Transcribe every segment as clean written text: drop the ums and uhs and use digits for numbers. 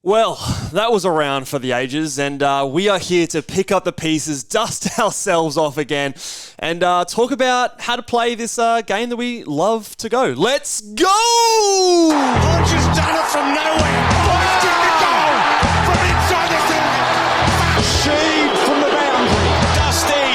Well, that was a round for the ages, and we are here to pick up the pieces, dust ourselves off again, and talk about how to play this game that we love to go. Let's go! Hodge has done it from nowhere. Hodge in the goal from inside the 30. Sheed from the boundary. Dusty!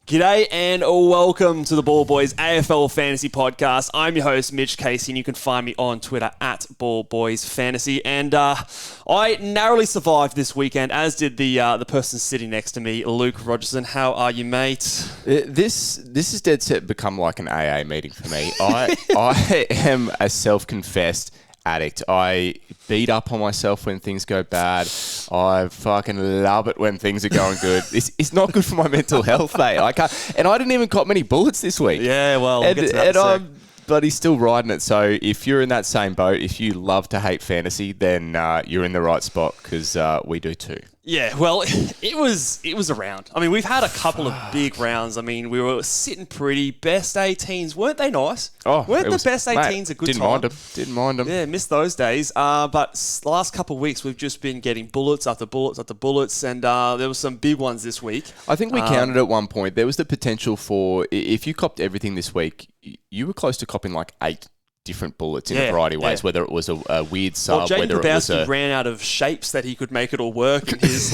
G'day and welcome to the Ball Boys AFL Fantasy Podcast. I'm your host, Mitch Casey, and you can find me on Twitter at Ball Boys Fantasy. And I narrowly survived this weekend, as did the person sitting next to me, Luke Rogerson. How are you, mate? This is dead set become like an AA meeting for me. I am a self-confessed addict. I beat up on myself when things go bad. I fucking love it when things are going good. It's not good for my mental health, mate. I didn't even cop many bullets this week. Yeah, well, we'll get to that in a sec. But he's still riding it. So if you're in that same boat, if you love to hate fantasy, then you're in the right spot because we do too. Yeah, well, it was a round. I mean, we've had a couple of big rounds. I mean, we were sitting pretty. Best 18s, weren't they nice? Weren't the best 18s a good time? Didn't mind them. Yeah, missed those days. But the last couple of weeks, we've just been getting bullets after bullets after bullets, and there were some big ones this week. I think we counted at one point. There was the potential for, if you copped everything this week, you were close to copping like 8 different bullets in a variety of ways, whether it was a weird sub, whether it was He ran out of shapes that he could make it all work, and his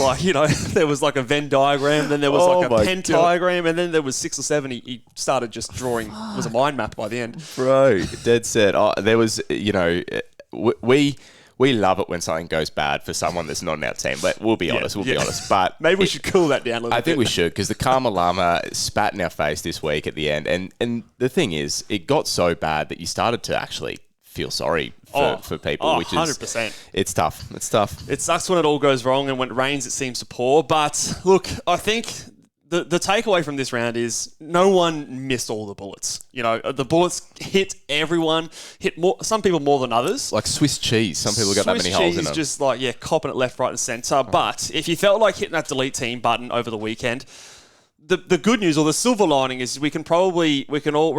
there was like a Venn diagram, then there was like a pentagram, and then there was 6 or 7. He started just drawing, it was a mind map by the end. Bro, dead set. There was, we love it when something goes bad for someone that's not in our team, but we'll be honest. But maybe we should cool that down a little bit. I think we should, because the Karma Llama spat in our face this week at the end. And the thing is, it got so bad that you started to actually feel sorry for people, which is 100%. It's tough. It's tough. It sucks when it all goes wrong, and when it rains, it seems to pour. But look, I think the takeaway from this round is no one missed all the bullets. The bullets hit everyone, some people more than others. Like Swiss cheese. Some people got that many holes in them. Just copping it left, right, and centre. But if you felt like hitting that delete team button over the weekend, the good news or the silver lining is we're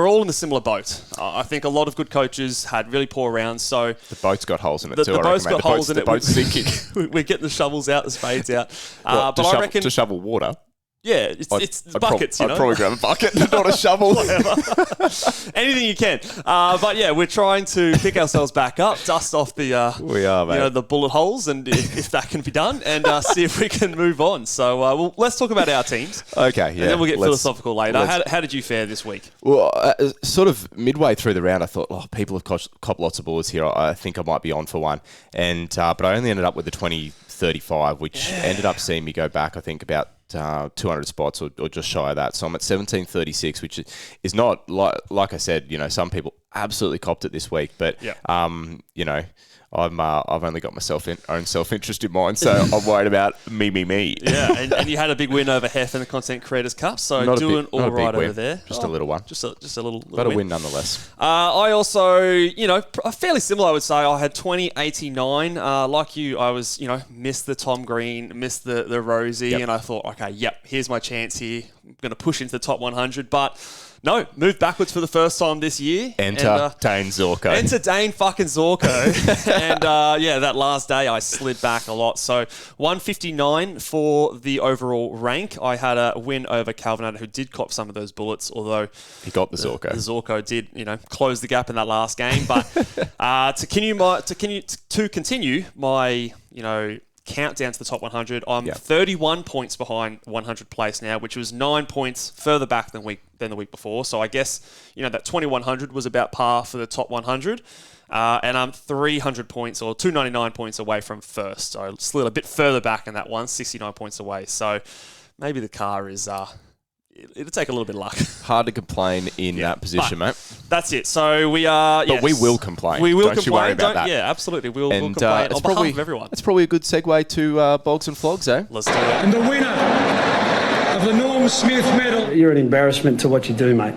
all in a similar boat. I think a lot of good coaches had really poor rounds, so the boat's got holes in it too. The boat's got holes in it. The boat's sinking. We're getting the shovels out, the spades out. But I reckon to shovel water. Yeah, it's buckets, I'd probably grab a bucket, not a shovel. Anything you can. But yeah, we're trying to pick ourselves back up, dust off the the bullet holes, and if that can be done, and see if we can move on. So let's talk about our teams. Okay, yeah. And then we'll get philosophical later. How did you fare this week? Well, sort of midway through the round, I thought, people have copped lots of bullets here. I think I might be on for one. And but I only ended up with the 2035, which ended up seeing me go back, I think, about 200 spots or just shy of that. So I'm at 1736, which is not, like I said, some people absolutely copped it this week. But, I've only got my own self-interest in mind, so I'm worried about me. Yeah, and you had a big win over Hef in the Content Creators Cup, so doing all right over there. Just a little one. Just a little but a win nonetheless. I also, fairly similar, I would say. I had 2089. Like you, I was, missed the Tom Green, missed the Rosie, and I thought, okay, here's my chance here. I'm going to push into the top 100, but no, moved backwards for the first time this year. Enter Dane Zorko. Enter Dane fucking Zorko. And that last day I slid back a lot. So 159 for the overall rank. I had a win over Calvin, who did cop some of those bullets, although he got the Zorko. The Zorko did, close the gap in that last game. But to continue my, countdown to the top 100. I'm 31 points behind 100 place now, which was 9 points further back than the week before. So I guess, that 2100 was about par for the top 100. And I'm 300 points or 299 points away from first. So I slid a bit further back in that one, 69 points away. So maybe the car is... it'll take a little bit of luck. Hard to complain in that position, mate. That's it. So we are... But we will complain. We will Don't complain. You worry about that. Yeah, absolutely. We'll complain on behalf of everyone. That's probably a good segue to BOGs Flogs, eh? Let's do it. And the winner of the Norm Smith medal. You're an embarrassment to what you do, mate.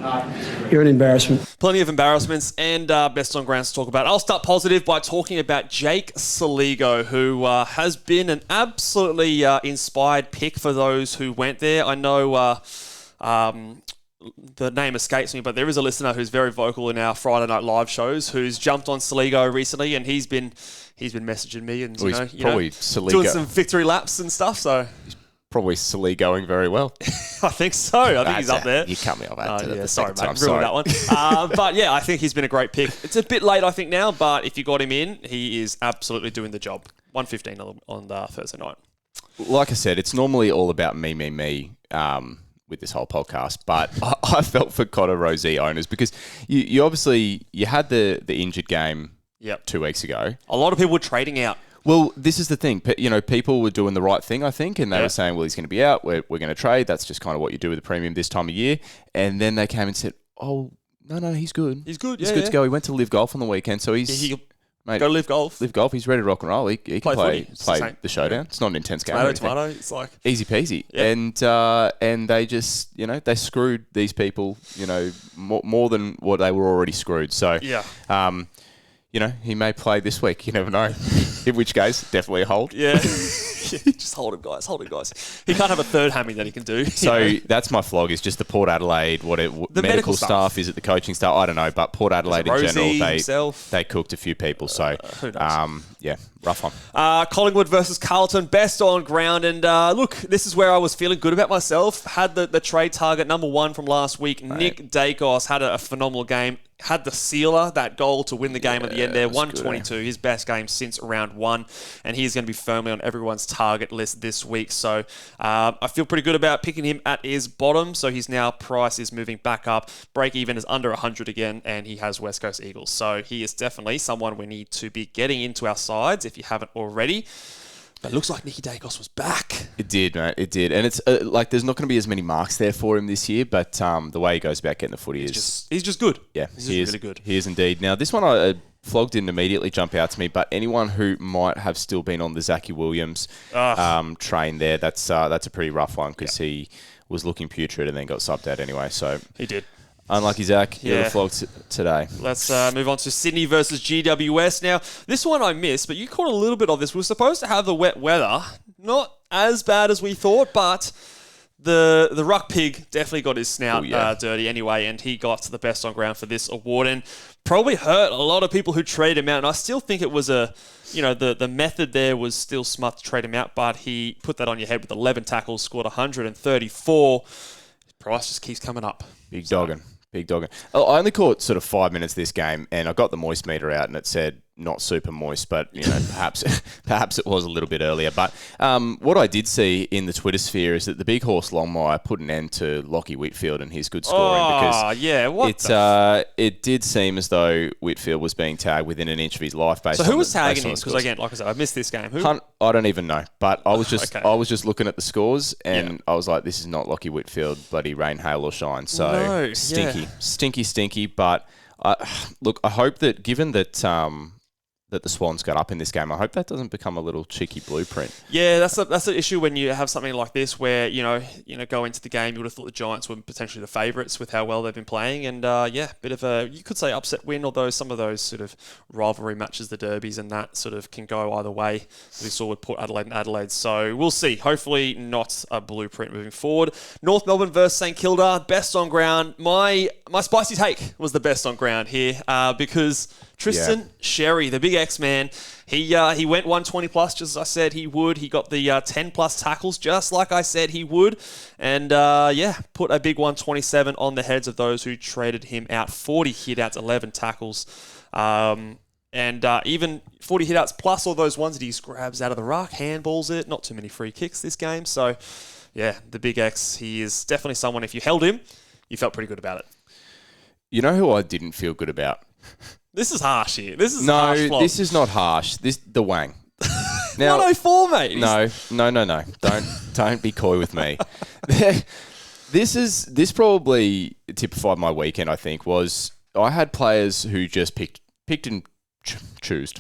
You're an embarrassment. Plenty of embarrassments and best on grounds to talk about. I'll start positive by talking about Jake Saligo, who has been an absolutely inspired pick for those who went there. I know the name escapes me, but there is a listener who's very vocal in our Friday Night Live shows who's jumped on Saligo recently, and he's been messaging me and doing some victory laps and stuff. So probably Saligo going very well. I think so. I think he's up there. You cut me off that. Sorry, mate. Ruined that one. But yeah, I think he's been a great pick. It's a bit late, I think, now, but if you got him in, he is absolutely doing the job. 1:15 on Thursday night. Like I said, it's normally all about me, with this whole podcast, but I felt for Connor Rosie owners because you obviously you had the injured game 2 weeks ago. A lot of people were trading out. Well, this is the thing. People were doing the right thing, I think, and they were saying, well, he's going to be out. We're going to trade. That's just kind of what you do with the premium this time of year. And then they came and said, oh, no, he's good. He's good, He's good to go. He went to Live Golf on the weekend, so he's... Mate, go to Live Golf. Live Golf. He's ready to rock and roll. He can play the showdown. It's not an intense game. Tomato. It's like easy peasy. Yeah. And they just, they screwed these people, more than what they were already screwed. So, he may play this week. You never know. In which case, definitely a hold. Yeah. Just hold him, guys. He can't have a third hammy that he can do. So that's my flog, is just the Port Adelaide, the medical staff. Is it the coaching staff? I don't know. But Port Adelaide in general, they cooked a few people. So, who knows? Rough one. Collingwood versus Carlton, best on ground. And look, this is where I was feeling good about myself. Had the trade target number 1 from last week. Right. Nick Dacos had a phenomenal game. Had the sealer, that goal to win the game at the end there. 122, his best game since round 1. And he's going to be firmly on everyone's target list this week. So I feel pretty good about picking him at his bottom. So his now price is moving back up. Break even is under 100 again. And he has West Coast Eagles. So he is definitely someone we need to be getting into our sides if you haven't already. But it looks like Nicky Dacos was back. It did, mate. It did. And it's there's not going to be as many marks there for him this year, but the way he goes about getting the footy he's just good. Yeah, he's really good. He is indeed. Now, this one I flogged didn't immediately jump out to me, but anyone who might have still been on the Zachy Williams train there, that's a pretty rough one because he was looking putrid and then got subbed out anyway. So he did. Unlucky, Zach. You're the flog today. Let's move on to Sydney versus GWS. Now, this one I missed, but you caught a little bit of this. We were supposed to have the wet weather. Not as bad as we thought, but the ruck pig definitely got his snout dirty anyway, and he got the best on ground for this award and probably hurt a lot of people who traded him out. And I still think it was the method there was still smart to trade him out, but he put that on your head with 11 tackles, scored 134. His price just keeps coming up. Big dogging. I only caught sort of 5 minutes this game, and I got the moist meter out, and it said not super moist, but perhaps it was a little bit earlier. But what I did see in the Twitter sphere is that the big horse Longmire put an end to Lockie Whitfield and his good scoring it did seem as though Whitfield was being tagged within an inch of his life. So who was tagging him? Because again, like I said, I missed this game. Who? I don't even know, but I was just looking at the scores, and I was like, this is not Lockie Whitfield, bloody rain, hail or shine. So stinky. But look, I hope that given that that the Swans got up in this game, I hope that doesn't become a little cheeky blueprint. Yeah, that's the issue when you have something like this where go into the game. You would have thought the Giants were potentially the favourites with how well they've been playing, and bit of a, you could say, upset win. Although some of those sort of rivalry matches, the derbies, and that sort of can go either way. We saw with Port Adelaide and Adelaide, so we'll see. Hopefully, not a blueprint moving forward. North Melbourne versus St Kilda, best on ground. My spicy take was the best on ground here because Tristan Sherry, the big X-Man, he went 120 plus, just as I said he would. He got the 10 plus tackles, just like I said he would. And put a big 127 on the heads of those who traded him out. 40 hit-outs, 11 tackles. And even 40 hit-outs plus all those ones that he grabs out of the ruck, handballs it. Not too many free kicks this game. So, the big X, he is definitely someone, if you held him, you felt pretty good about it. You know who I didn't feel good about? This is harsh here. This is harsh. No, this is not harsh. The Wang. Now, 104, mate. No. Don't be coy with me. This probably typified my weekend. I think was I had players who just picked and chose.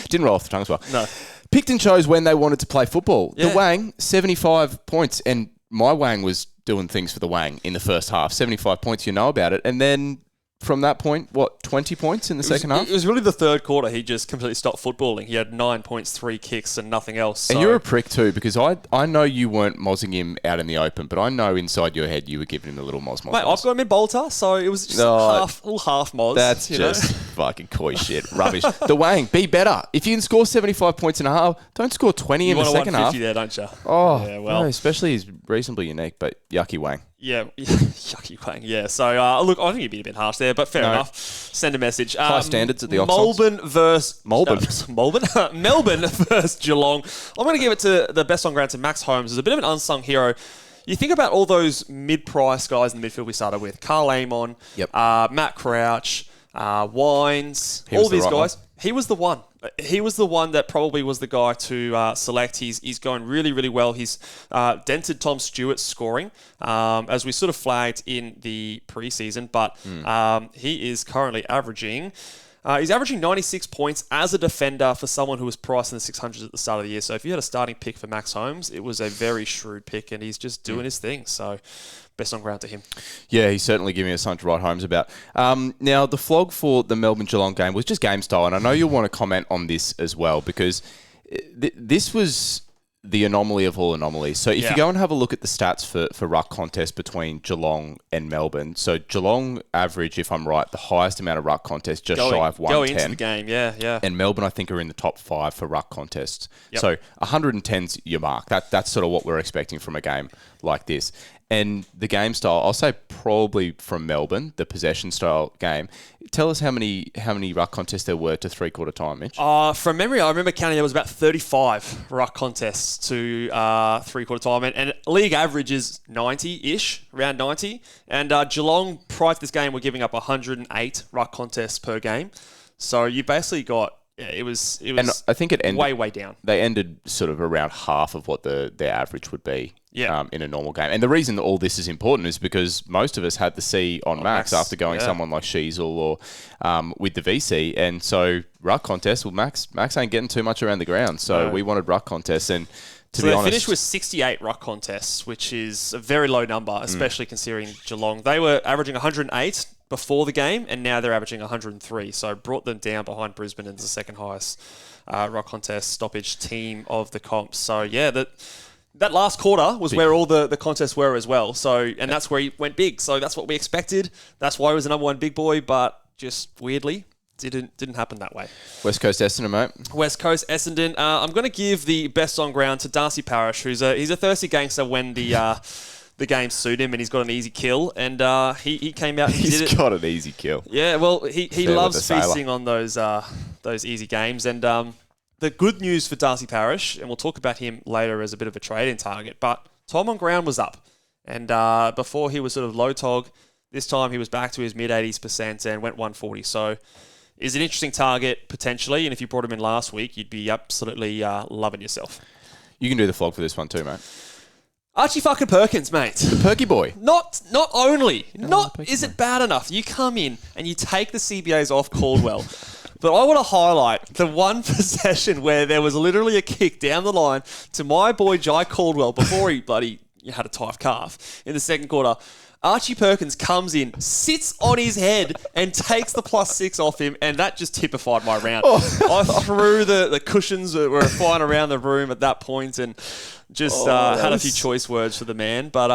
Didn't roll off the tongue as well. No. Picked and chose when they wanted to play football. Yeah. The Wang, 75 points, and my Wang was doing things for the Wang in the first half. 75 points, you know about it. And then from that point, 20 points in the second half? It was really the third quarter. He just completely stopped footballing. He had 9 points, 3 kicks, and nothing else. So. And you're a prick too, because I know you weren't mozzing him out in the open, but I know inside your head you were giving him a little moz. Mate, I've got him in bolter, so it was just a little half moz. That's just fucking coy shit. Rubbish. The Wang, be better. If you can score 75 points in a half, don't score 20 in the second half. You want a 150 there, don't you? Oh, yeah, well. No, especially he's reasonably unique, but yucky Wang. Yeah, yucky Wang. Yeah, so look, I think you'd be a bit harsh there, but fair enough. Send a message. High standards at the Melbourne versus Melbourne versus Geelong. I'm going to give it to the best on ground to Max Holmes. He's a bit of an unsung hero. You think about all those mid-price guys in the midfield we started with: Carl Amon, Matt Crouch, Wines, all these guys. He was the one. He was the one that probably was the guy to select. He's going really, really well. He's dented Tom Stewart's scoring, as we sort of flagged in the preseason. But he is currently averaging... he's averaging 96 points as a defender for someone who was priced in the 600s at the start of the year. So if you had a starting pick for Max Holmes, it was a very shrewd pick, and he's just doing his thing. So... best on ground to him. Yeah, he's certainly giving us something to write homes about. Now, the flog for the Melbourne-Geelong game was just game style, and I know you'll want to comment on this as well, because this was the anomaly of all anomalies. So if you go and have a look at the stats for ruck contest between Geelong and Melbourne, so Geelong average, if I'm right, the highest amount of ruck contests, just shy of 110. Go into the game, yeah. And Melbourne, I think, are in the top 5 for ruck contests. Yep. So 110's your mark. That's sort of what we're expecting from a game like this. And the game style, I'll say probably from Melbourne, the possession style game. Tell us how many ruck contests there were to three-quarter time, Mitch. From memory, I remember counting there was about 35 ruck contests to three-quarter time. And league average is 90-ish, around 90. And Geelong, prior to this game, were giving up 108 ruck contests per game. So you basically got... Yeah, it was and I think it ended way down. They ended sort of around half of what their average would be in a normal game. And the reason that all this is important is because most of us had the C on Max after going someone like Sheasel or with the VC. And so ruck contest, well, Max ain't getting too much around the ground. So we wanted ruck contests. And to be honest... they finished with 68 ruck contests, which is a very low number, especially considering Geelong. They were averaging 108 before the game, and now they're averaging 103. So brought them down behind Brisbane as the second highest ruck contest stoppage team of the comp. So yeah, that last quarter was where all the contests were as well. So and that's where he went big. So that's what we expected. That's why he was the number one big boy, but just weirdly didn't happen that way. West Coast Essendon, mate. West Coast Essendon. I'm going to give the best on ground to Darcy Parish, he's a thirsty gangster when the game suit him and he's got an easy kill, and he came out and he did it. He's got an easy kill. Yeah, well, he loves feasting on those easy games, and the good news for Darcy Parish, and we'll talk about him later as a bit of a trade-in target, but time on ground was up, and before he was sort of low tog, this time he was back to his mid-80s% and went 140, so is an interesting target potentially, and if you brought him in last week, you'd be absolutely loving yourself. You can do the flog for this one too, mate. Archie fucking Perkins, mate. The Perky boy. Not only. Is it bad enough? You come in and you take the CBAs off Caldwell. But I want to highlight the one possession where there was literally a kick down the line to my boy Jai Caldwell before he bloody had a tight calf in the second quarter. Archie Perkins comes in, sits on his head, and takes the +6 off him, and that just typified my round. I threw the cushions that were flying around the room at that point, and just had a few choice words for the man. But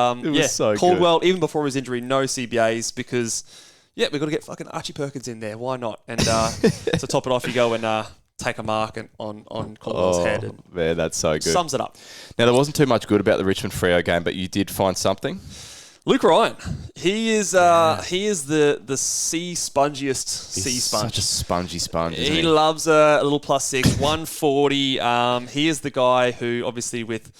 so Caldwell, even before his injury, no CBAs because we've got to get fucking Archie Perkins in there. Why not? And to top it off, you go and take a mark on Caldwell's head. And man, that's so good. Sums it up. Now, there wasn't too much good about the Richmond-Freo game, but you did find something. Luke Ryan, he is the spongiest sea sponge. Such a spongy sponge. Isn't he loves a little +6, 140. He is the guy who, obviously, with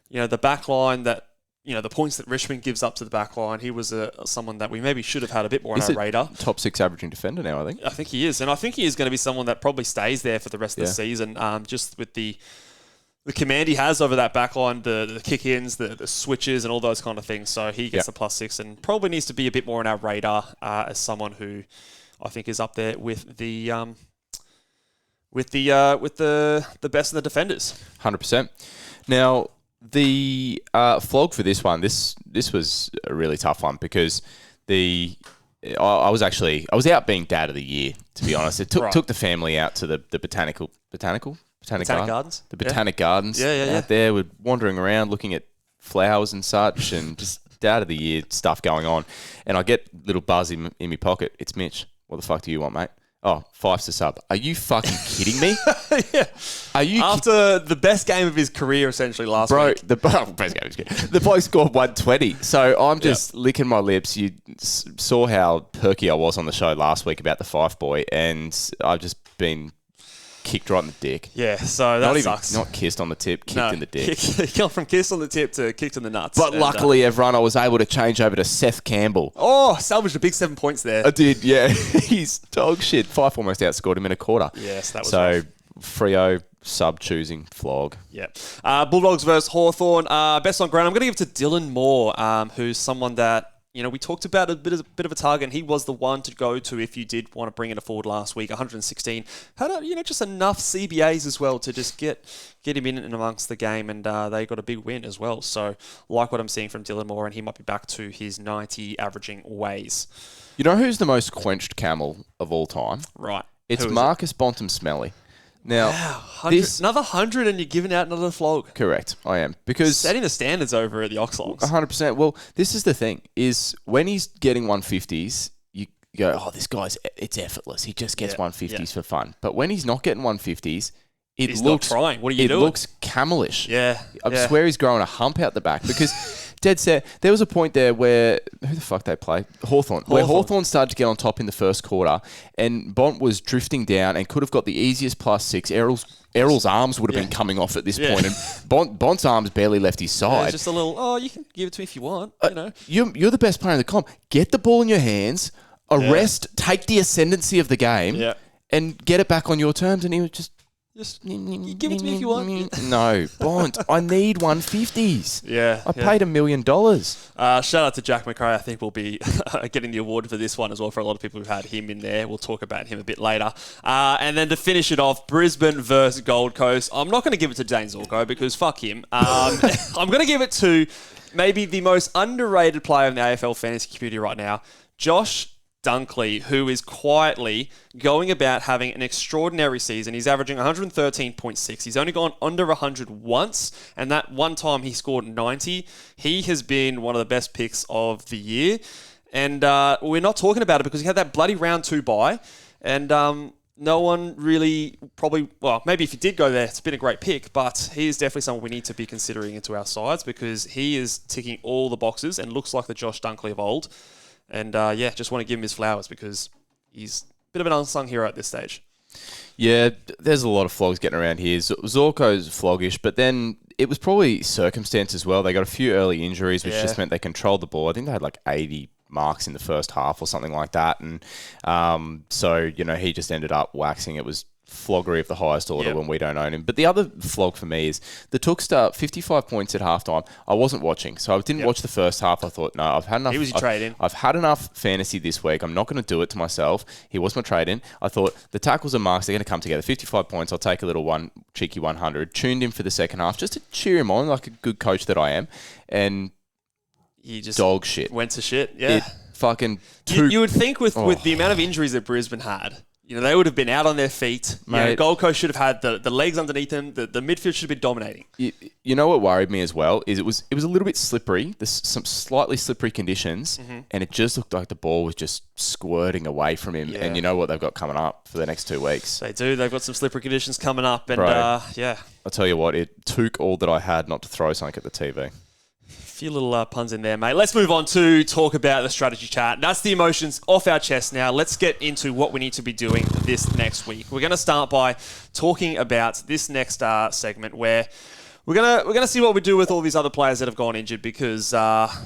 the back line that the points that Richmond gives up to the back line, he was someone that we maybe should have had a bit more on our radar. Top 6 averaging defender now, I think. I think he is, and I think he is going to be someone that probably stays there for the rest of the season. Just with the command he has over that backline, the kick-ins, the switches, and all those kind of things. So he gets the +6 and probably needs to be a bit more on our radar as someone who I think is up there with the best of the defenders. 100%. Now, The flog for this one, this was a really tough one because I was out being dad of the year, to be honest. It took the family out to the Botanic Gardens. The Botanic Gardens. Yeah. Out there, we're wandering around looking at flowers and such, and just dad of the year stuff going on. And I get little buzz in my pocket. It's Mitch. What the fuck do you want, mate? Oh, $5 to sub. Are you fucking kidding me? Yeah. Are you After the best game of his career, essentially, last week. Best game of his career. The bloke scored 120. So I'm just licking my lips. You saw how perky I was on the show last week about the Fife boy, and I've just been kicked right in the dick. Yeah, so that sucks. Not kissed on the tip, kicked in the dick. Gone from kissed on the tip to kicked in the nuts. But luckily, everyone, I was able to change over to Seth Campbell. Oh, salvaged a big 7 points there. I did, yeah. He's dog shit. Fife almost outscored him in a quarter. Yes, that was so. Freo sub-choosing flog. Yeah. Bulldogs versus Hawthorn. Best on ground. I'm going to give it to Dylan Moore, who's someone that, we talked about a bit of a target, and he was the one to go to if you did want to bring it forward last week. 116. Had just enough CBAs as well to just get him in and amongst the game, and they got a big win as well. So like what I'm seeing from Dylan Moore, and he might be back to his 90 averaging ways. You know who's the most quenched camel of all time? Right. It's Marcus Bontham-Smelly. Now, another 100 and you're giving out another flog. Correct, I am. Because setting the standards over at the Oxlogs. 100%. Well, this is the thing, is when he's getting 150s, you go, oh, this guy's, it's effortless. He just gets 150s for fun. But when he's not getting 150s, he's not trying. What are you doing? It looks camelish. Yeah. I swear he's growing a hump out the back because... Dead set. There was a point there where... Who the fuck they play? Hawthorn. Where Hawthorn started to get on top in the first quarter, and Bont was drifting down and could have got the easiest +6. Errol's arms would have been coming off at this point, and Bont's arms barely left his side. Just a little, you can give it to me if you want. You're the best player in the comp. Get the ball in your hands, arrest, take the ascendancy of the game, and get it back on your terms. And he was just... you give it to me if you want. No, Bont, I need 150s. Yeah. I paid $1 million. Shout out to Jack McRae. I think we'll be getting the award for this one as well for a lot of people who've had him in there. We'll talk about him a bit later. And then to finish it off, Brisbane versus Gold Coast. I'm not going to give it to Dane Zorko because fuck him. I'm going to give it to maybe the most underrated player in the AFL fantasy community right now, Josh Dunkley, who is quietly going about having an extraordinary season. He's averaging 113.6. He's only gone under 100 once, and that one time he scored 90. He has been one of the best picks of the year, and we're not talking about it because he had that bloody round 2 bye, and no one really maybe if you did go there, it's been a great pick, but he is definitely someone we need to be considering into our sides because he is ticking all the boxes and looks like the Josh Dunkley of old. And, just want to give him his flowers because he's a bit of an unsung hero at this stage. Yeah, there's a lot of flogs getting around here. Zorko's floggish, but then it was probably circumstance as well. They got a few early injuries, which just meant they controlled the ball. I think they had 80 marks in the first half or something like that. And so, he just ended up waxing. It was floggery of the highest order when we don't own him. But the other flog for me is the Tookster 55 points at halftime. I wasn't watching, so I didn't watch the first half. I thought, no, I've had enough. He was your trade-in. I've had enough fantasy this week. I'm not going to do it to myself. He was my trade-in. I thought the tackles and marks, they're going to come together. 55 points. I'll take a little cheeky 100. Tuned him for the second half just to cheer him on like a good coach that I am. And he just dog shit. Went to shit. Yeah. It fucking you would think with the amount of injuries that Brisbane had, they would have been out on their feet. Gold Coast should have had the legs underneath them. The midfield should have been dominating. You know what worried me as well is it was a little bit slippery. There's some slightly slippery conditions, and it just looked like the ball was just squirting away from him. Yeah. And you know what they've got coming up for the next 2 weeks? They do. They've got some slippery conditions coming up, and I'll tell you what, it took all that I had not to throw something at the TV. Few little puns in there, mate. Let's move on to talk about the strategy chat. That's the emotions off our chest now. Let's get into what we need to be doing this next week. We're going to start by talking about this next segment where we're gonna see what we do with all these other players that have gone injured because chaos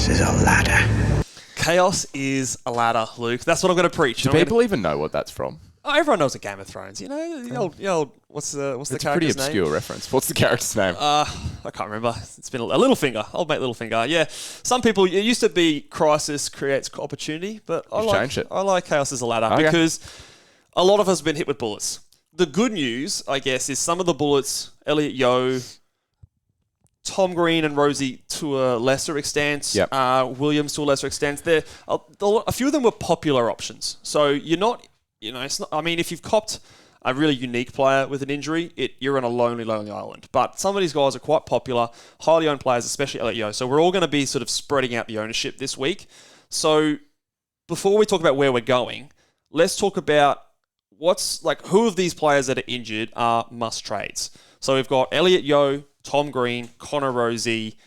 is a ladder. Chaos is a ladder, Luke. That's what I'm going to preach. Do people even know what that's from? Oh, everyone knows a Game of Thrones. The old what's the character's name? It's a pretty obscure reference. What's the character's name? I can't remember. It's been a Littlefinger. Old mate Littlefinger. Yeah. Some people, it used to be crisis creates opportunity, but I like chaos as a ladder because a lot of us have been hit with bullets. The good news, I guess, is some of the bullets, Elliot Yeo, Tom Green and Rosie to a lesser extent. Yep. Williams to a lesser extent. A few of them were popular options. So you're not, it's not. I mean, if you've copped a really unique player with an injury, you're on a lonely island. But some of these guys are quite popular, highly owned players, especially Elliot Yeo. So we're all going to be sort of spreading out the ownership this week. So before we talk about where we're going, let's talk about who of these players that are injured are must trades. So we've got Elliot Yeo, Tom Green, Connor Rosie,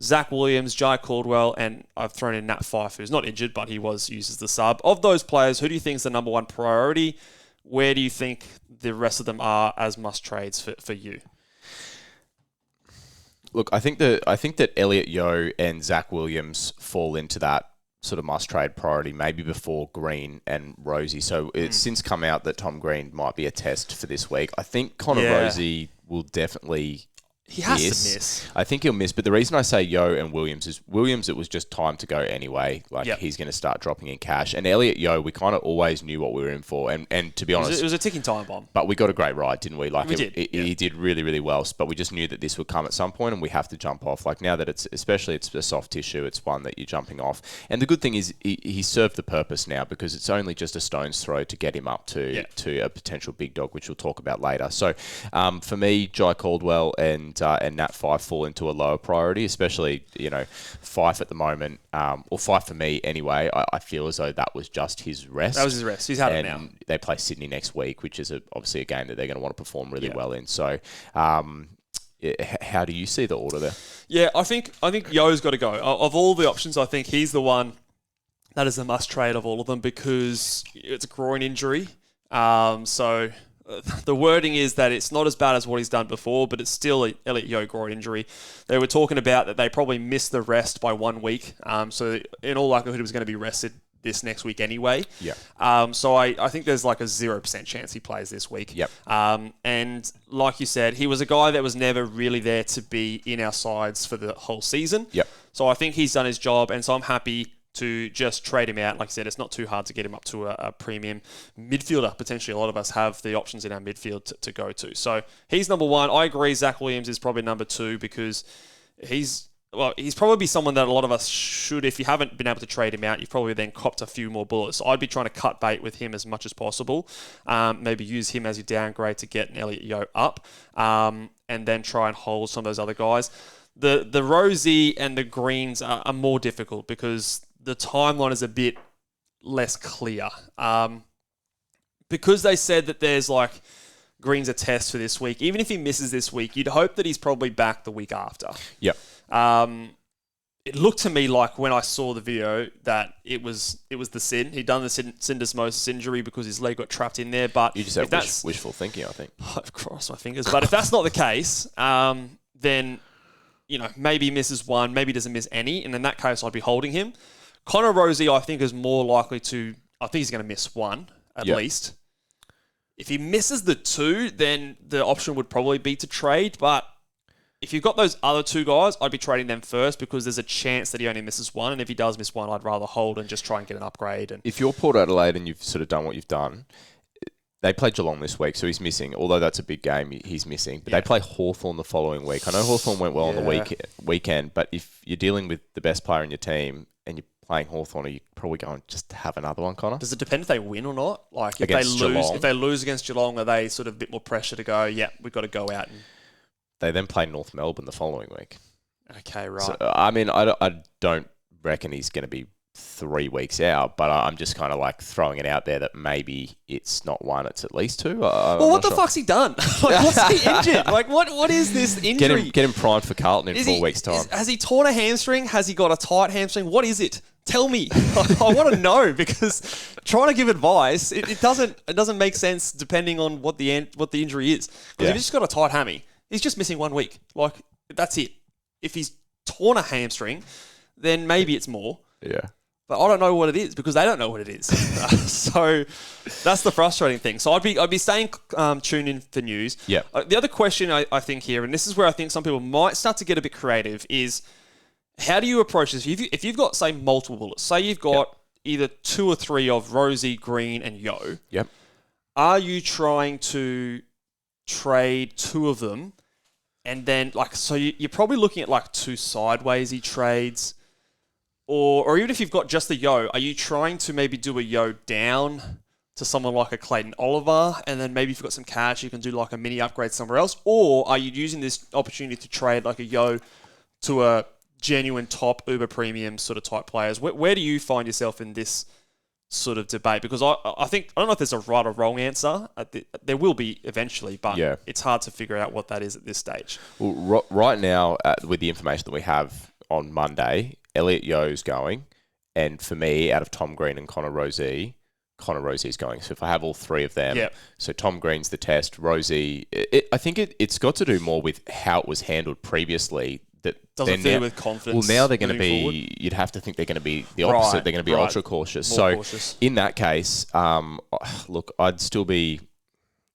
Zach Williams, Jai Caldwell, and I've thrown in Nat Fyfe, who's not injured, but he was used as the sub. Of those players, who do you think is the number one priority? Where do you think the rest of them are as must trades for you? Look, I think that Elliot Yeo and Zach Williams fall into that sort of must trade priority, maybe before Green and Rosie. So it's since come out that Tom Green might be a test for this week. I think Connor Rosie will definitely. He has to miss. I think he'll miss. But the reason I say Yeo and Williams is Williams, it was just time to go anyway. He's going to start dropping in cash. And Elliot Yeo, we kind of always knew what we were in for. And to be honest... It was a ticking time bomb. But we got a great ride, didn't we? We did. He did really, really well. But we just knew that this would come at some point and we have to jump off. Now that it's a soft tissue, it's one that you're jumping off. And the good thing is he served the purpose now because it's only just a stone's throw to get him up to a potential big dog, which we'll talk about later. So for me, Jai Caldwell and Nat Fyfe fall into a lower priority, especially, Fyfe at the moment, or Fyfe for me anyway, I feel as though that was just his rest. That was his rest. He's had it now. They play Sydney next week, which is obviously a game that they're going to want to perform really well in. So, how do you see the order there? Yeah, I think Yo's got to go. Of all the options, I think he's the one that is the must trade of all of them because it's a groin injury. So the wording is that it's not as bad as what he's done before, but it's still an Elliot Yeo groin injury. They were talking about that they probably missed the rest by 1 week. So in all likelihood, he was going to be rested this next week anyway. Yeah. So I think there's like a 0% chance he plays this week. Yep. And like you said, he was a guy that was never really there to be in our sides for the whole season. Yep. So I think he's done his job, and so I'm happy to just trade him out. Like I said, it's not too hard to get him up to a premium midfielder. Potentially, a lot of us have the options in our midfield to go to. So he's number one. I agree Zach Williams is probably number two because he's probably someone that a lot of us should, if you haven't been able to trade him out, you've probably then copped a few more bullets. So I'd be trying to cut bait with him as much as possible. Maybe use him as your downgrade to get an Elliot Yeo up, and then try and hold some of those other guys. The Rosie and the Greens are more difficult because the timeline is a bit less clear. Because they said that there's Green's a test for this week. Even if he misses this week, you'd hope that he's probably back the week after. Yep. It looked to me like when I saw the video that it was the sin. He'd done the syndesmosis injury because his leg got trapped in there. But you just have wishful thinking, I think. I've crossed my fingers. But if that's not the case, then maybe he misses one, maybe he doesn't miss any, and in that case, I'd be holding him. Connor Rosie, I think, is more likely to... I think he's going to miss one, at least. If he misses the two, then the option would probably be to trade, but if you've got those other two guys, I'd be trading them first because there's a chance that he only misses one, and if he does miss one, I'd rather hold and just try and get an upgrade. And if you're Port Adelaide and you've sort of done what you've done... They play Geelong this week, so he's missing. Although that's a big game, he's missing. But they play Hawthorn the following week. I know Hawthorn went well on the weekend, but if you're dealing with the best player in your team and you're playing Hawthorn, are you probably going just to have another one, Connor? Does it depend if they win or not? Like if they lose against Geelong, are they sort of a bit more pressure to go? Yeah, we've got to go out. They then play North Melbourne the following week. Okay, right. So, I mean, I don't reckon he's going to be 3 weeks out, but I'm just kind of throwing it out there that maybe it's not one, it's at least two. Well, what the fuck's he done? What's he injured? What is this injury? Get him primed for Carlton in 4 weeks' time. Has he torn a hamstring? Has he got a tight hamstring? What is it? Tell me. I want to know because trying to give advice, it doesn't make sense depending on what the injury is. Because if he's just got a tight hammy, he's just missing 1 week. That's it. If he's torn a hamstring, then maybe it's more. Yeah. But I don't know what it is because they don't know what it is. So that's the frustrating thing. So I'd be staying tuned in for news. Yeah. The other question I think here, and this is where I think some people might start to get a bit creative, is how do you approach this? If you've got, say, multiple bullets, say you've got either 2 or 3 of Rosie, Green, and Yeo. Yep. Are you trying to trade 2 of them And then, so you're probably looking at, 2 sidewaysy trades. Or even if you've got just the yo, are you trying to maybe do a yo down to someone like a Clayton Oliver? And then maybe if you've got some cash, you can do, a mini upgrade somewhere else? Or are you using this opportunity to trade, a yo to a genuine top uber premium sort of type players? Where do you find yourself in this sort of debate? Because I don't know if there's a right or wrong answer. There will be eventually, but it's hard to figure out what that is at this stage. Well, right now, with the information that we have on Monday, Elliot Yeo's going, and for me, out of Tom Green and Connor Rozee is going. So if I have all 3 of them, so Tom Green's the test, Rozee, I think it's got to do more with how it was handled previously. That doesn't feel with confidence. Well, now they're going to be. Forward. You'd have to think they're going to be the opposite. Right, they're going to be ultra cautious. More cautious. In that case, look, I'd still be.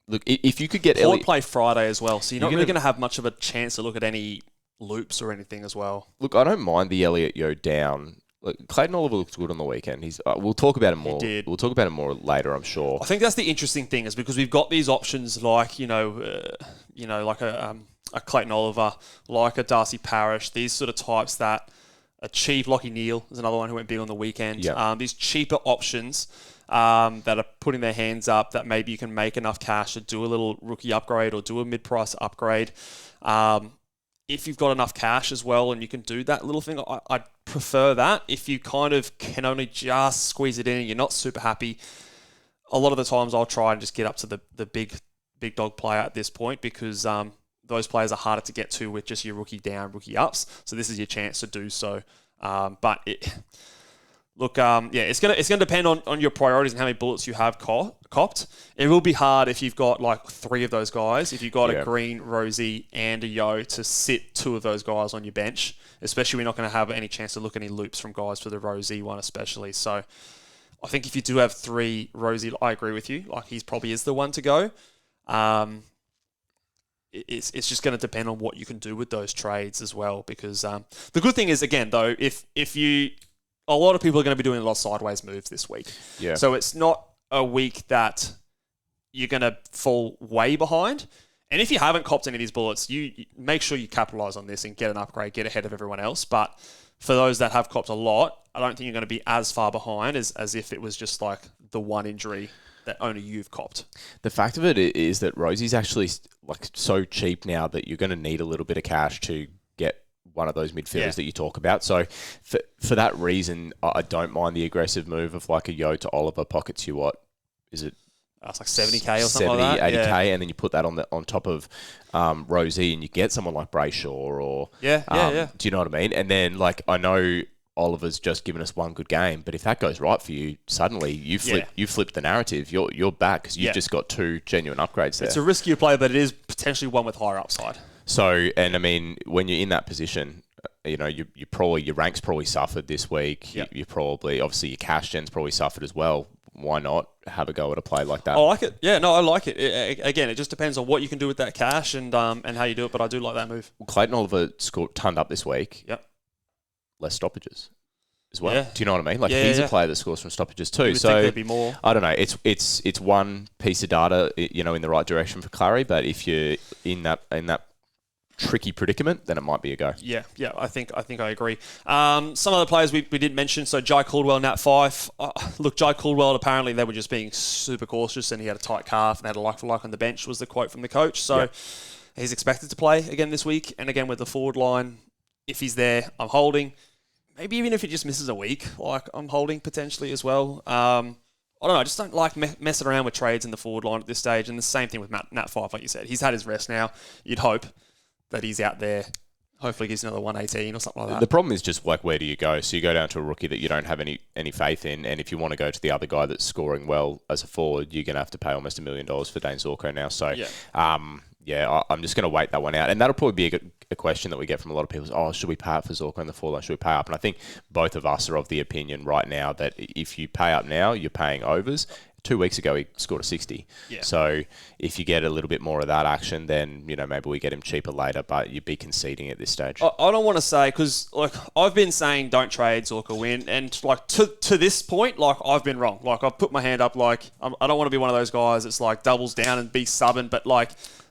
Look, if you could get Port play Friday as well, so you're not really going to have much of a chance to look at any loops or anything as well. Look, I don't mind the Elliot Yeo down. Look, Clayton Oliver looks good on the weekend. We'll talk about him more. We'll talk about him more later, I'm sure. I think that's the interesting thing, is because we've got these options like like a Clayton Oliver, like a Darcy Parish, these sort of types that are cheap. Lockie Neal is another one who went big on the weekend. Yep. These cheaper options that are putting their hands up, that maybe you can make enough cash to do a little rookie upgrade or do a mid-price upgrade. If you've got enough cash as well and you can do that little thing, I'd prefer that. If you kind of can only just squeeze it in and you're not super happy, a lot of the times I'll try and just get up to the big dog player at this point, because those players are harder to get to with just your rookie down, rookie ups. So this is your chance to do so. It's gonna depend on your priorities and how many bullets you have copped. It will be hard if you've got 3 of those guys. If you've got a Green, Rozee, and a Yo to sit 2 of those guys on your bench, especially we're not going to have any chance to look at any loops from guys for the Rozee one especially. So I think if you do have 3 Rozee, I agree with you. He probably is the one to go. It's just going to depend on what you can do with those trades as well. Because the good thing is, again, though, a lot of people are going to be doing a lot of sideways moves this week. Yeah. So it's not a week that you're going to fall way behind. And if you haven't copped any of these bullets, you make sure you capitalize on this and get an upgrade, get ahead of everyone else. But for those that have copped a lot, I don't think you're going to be as far behind as if it was just the one injury that only you've copped. The fact of it is that Rosie's actually so cheap now that you're going to need a little bit of cash to get one of those midfielders that you talk about. So for that reason, I don't mind the aggressive move of a Yo to Oliver pockets you what? Is it? It's 70k or something like that. 80k, and then you put that on top of Rozee, and you get someone like Brayshaw or... Yeah. Do you know what I mean? And then, I know Oliver's just given us one good game, but if that goes right for you, suddenly you flip the narrative. You're back because you've just got 2 genuine upgrades there. It's a riskier play, but it is potentially one with higher upside. So, and I mean, when you're in that position, you probably your rank's probably suffered this week. Yep. You probably, obviously, your cash gen's probably suffered as well. Why not have a go at a play like that? I like it. Yeah, no, I like it. Again, it just depends on what you can do with that cash and how you do it, but I do like that move. Well, Clayton Oliver turned up this week. Yep. Less stoppages as well. Yeah. Do you know what I mean? He's a player that scores from stoppages too. You would think there'd be more. I don't know. It's one piece of data, in the right direction for Clary, but if you're in that tricky predicament, then it might be a go. Yeah, I think I agree. Some other players we did mention, so Jai Caldwell, Nat Fyfe. Look, Jai Caldwell, apparently they were just being super cautious and he had a tight calf and had a like-for-like on the bench, was the quote from the coach. So he's expected to play again this week. And again, with the forward line, if he's there, I'm holding. Maybe even if he just misses a week, I'm holding potentially as well. I don't know, I just don't like messing around with trades in the forward line at this stage. And the same thing with Nat Fyfe, like you said. He's had his rest now. You'd hope that he's out there, hopefully gives another 118 or something like that. The problem is just where do you go? So you go down to a rookie that you don't have any faith in, and if you want to go to the other guy that's scoring well as a forward, you're going to have to pay almost $1 million for Dane Zorko now. So, I'm just going to wait that one out. And that'll probably be a question that we get from a lot of people. Should we pay up for Zorko in the forward line? Should we pay up? And I think both of us are of the opinion right now that if you pay up now, you're paying overs. 2 weeks ago, he scored a 60. Yeah. So if you get a little bit more of that action, then, maybe we get him cheaper later, but you'd be conceding at this stage. I don't want to say, because, I've been saying don't trade Zorko in, and, to this point, I've been wrong. I've put my hand up, I don't want to be one of those guys that's, doubles down and be stubborn, but,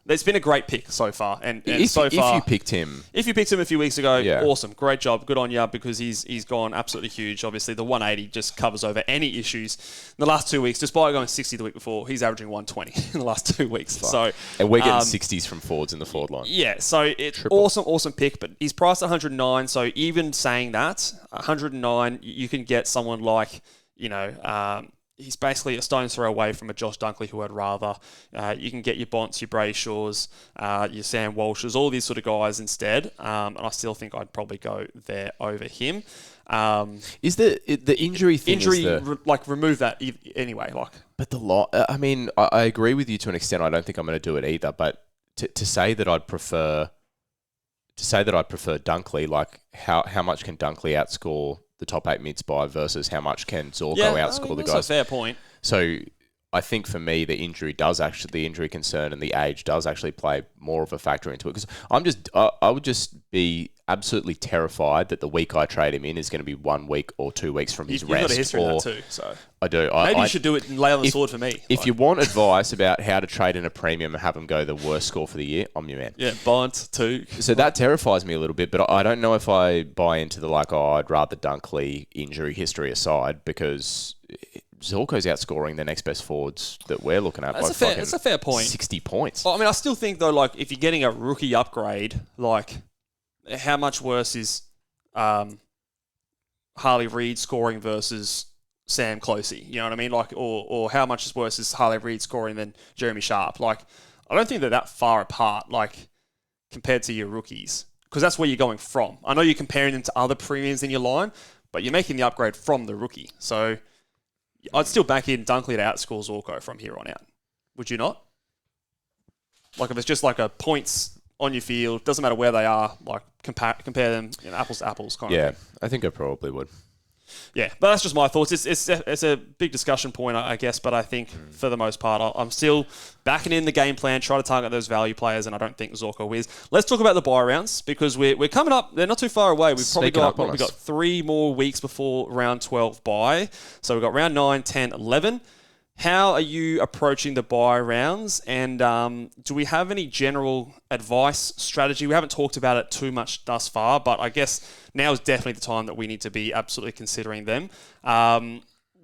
it's been a great pick so far. And if so far, you picked him a few weeks ago, Yeah. awesome. Great job. Good on you, because he's gone absolutely huge. Obviously, the 180 just covers over any issues. In the last 2 weeks, despite going 60 the week before, he's averaging 120 in the last 2 weeks. So, and we're getting 60s from forwards in the forward line. Yeah, so it's awesome pick, but he's priced at 109. So even saying that, 109, you can get someone like, he's basically a stone's throw away from a Josh Dunkley, who I'd rather. You can get your Bonts, your Brayshaws, your Sam Walshes, all these sort of guys instead. And I still think I'd probably go there over him. Is the injury thing? Remove that anyway. But I agree with you to an extent. I don't think I'm going to do it either. But to say that I'd prefer Dunkley, like how much can Dunkley outscore the top 8 mids by versus how much can Zorko outscore the guys? That's a fair point. So I think for me, the injury concern and the age does actually play more of a factor into it. Because I would just be absolutely terrified that the week I trade him in is going to be 1 week or 2 weeks from his rest. You've got a history of that too, so I do. Maybe you should do it and lay on the sword for me. If you want advice about how to trade in a premium and have him go the worst score for the year, I'm your man. Yeah, Bont too. So that terrifies me a little bit, but I don't know if I buy into the I'd rather Dunkley injury history aside, because Zorko's outscoring the next best forwards that we're looking at. That's a fair point. 60 points. Well, I still think though, if you're getting a rookie upgrade, how much worse is Harley Reid scoring versus Sam Closey? You know what I mean? Or how much worse is Harley Reid scoring than Jeremy Sharp? I don't think they're that far apart, compared to your rookies, because that's where you're going from. I know you're comparing them to other premiums in your line, but you're making the upgrade from the rookie. So I'd still back in Dunkley to outscore Zorko from here on out. Would you not? If it's just a points on your field, doesn't matter where they are, compare them, apples to apples kind of thing. I think I probably would. Yeah, but that's just my thoughts. It's a big discussion point, I guess, but I think for the most part, I'm still backing in the game plan, try to target those value players, and I don't think Zorko is. Let's talk about the bye rounds, because we're coming up. They're not too far away. We've probably got 3 more weeks before round 12 bye. So we've got round 9, 10, 11. How are you approaching the bye rounds? And do we have any general advice, strategy? We haven't talked about it too much thus far, but I guess now is definitely the time that we need to be absolutely considering them.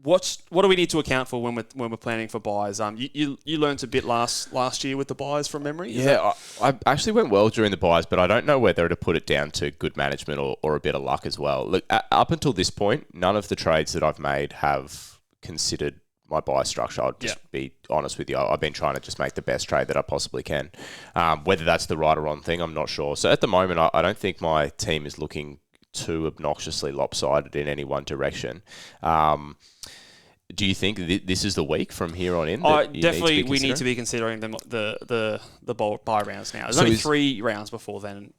What do we need to account for when we're planning for buys? You learnt a bit last year with the buys from memory? I actually went well during the buys, but I don't know whether to put it down to good management or a bit of luck as well. Look, up until this point, none of the trades that I've made have considered my buy structure. I'll just be honest with you. I've been trying to just make the best trade that I possibly can. Whether that's the right or wrong thing, I'm not sure. So at the moment, I don't think my team is looking too obnoxiously lopsided in any one direction. Do you think this is the week from here on in? Definitely, we need to be considering the buy rounds now. There's only 3 rounds before then.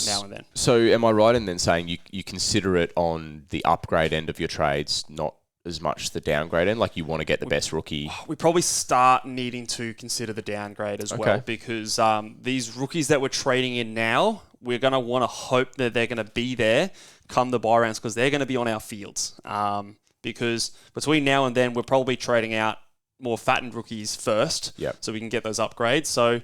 Now and then. So am I right in then saying you consider it on the upgrade end of your trades, not as much the downgrade end? You want to get the best rookie? We probably start needing to consider the downgrade as well, because these rookies that we're trading in now, we're going to want to hope that they're going to be there come the buy rounds, because they're going to be on our fields. Because between now and then, we're probably trading out more fattened rookies first, so we can get those upgrades. So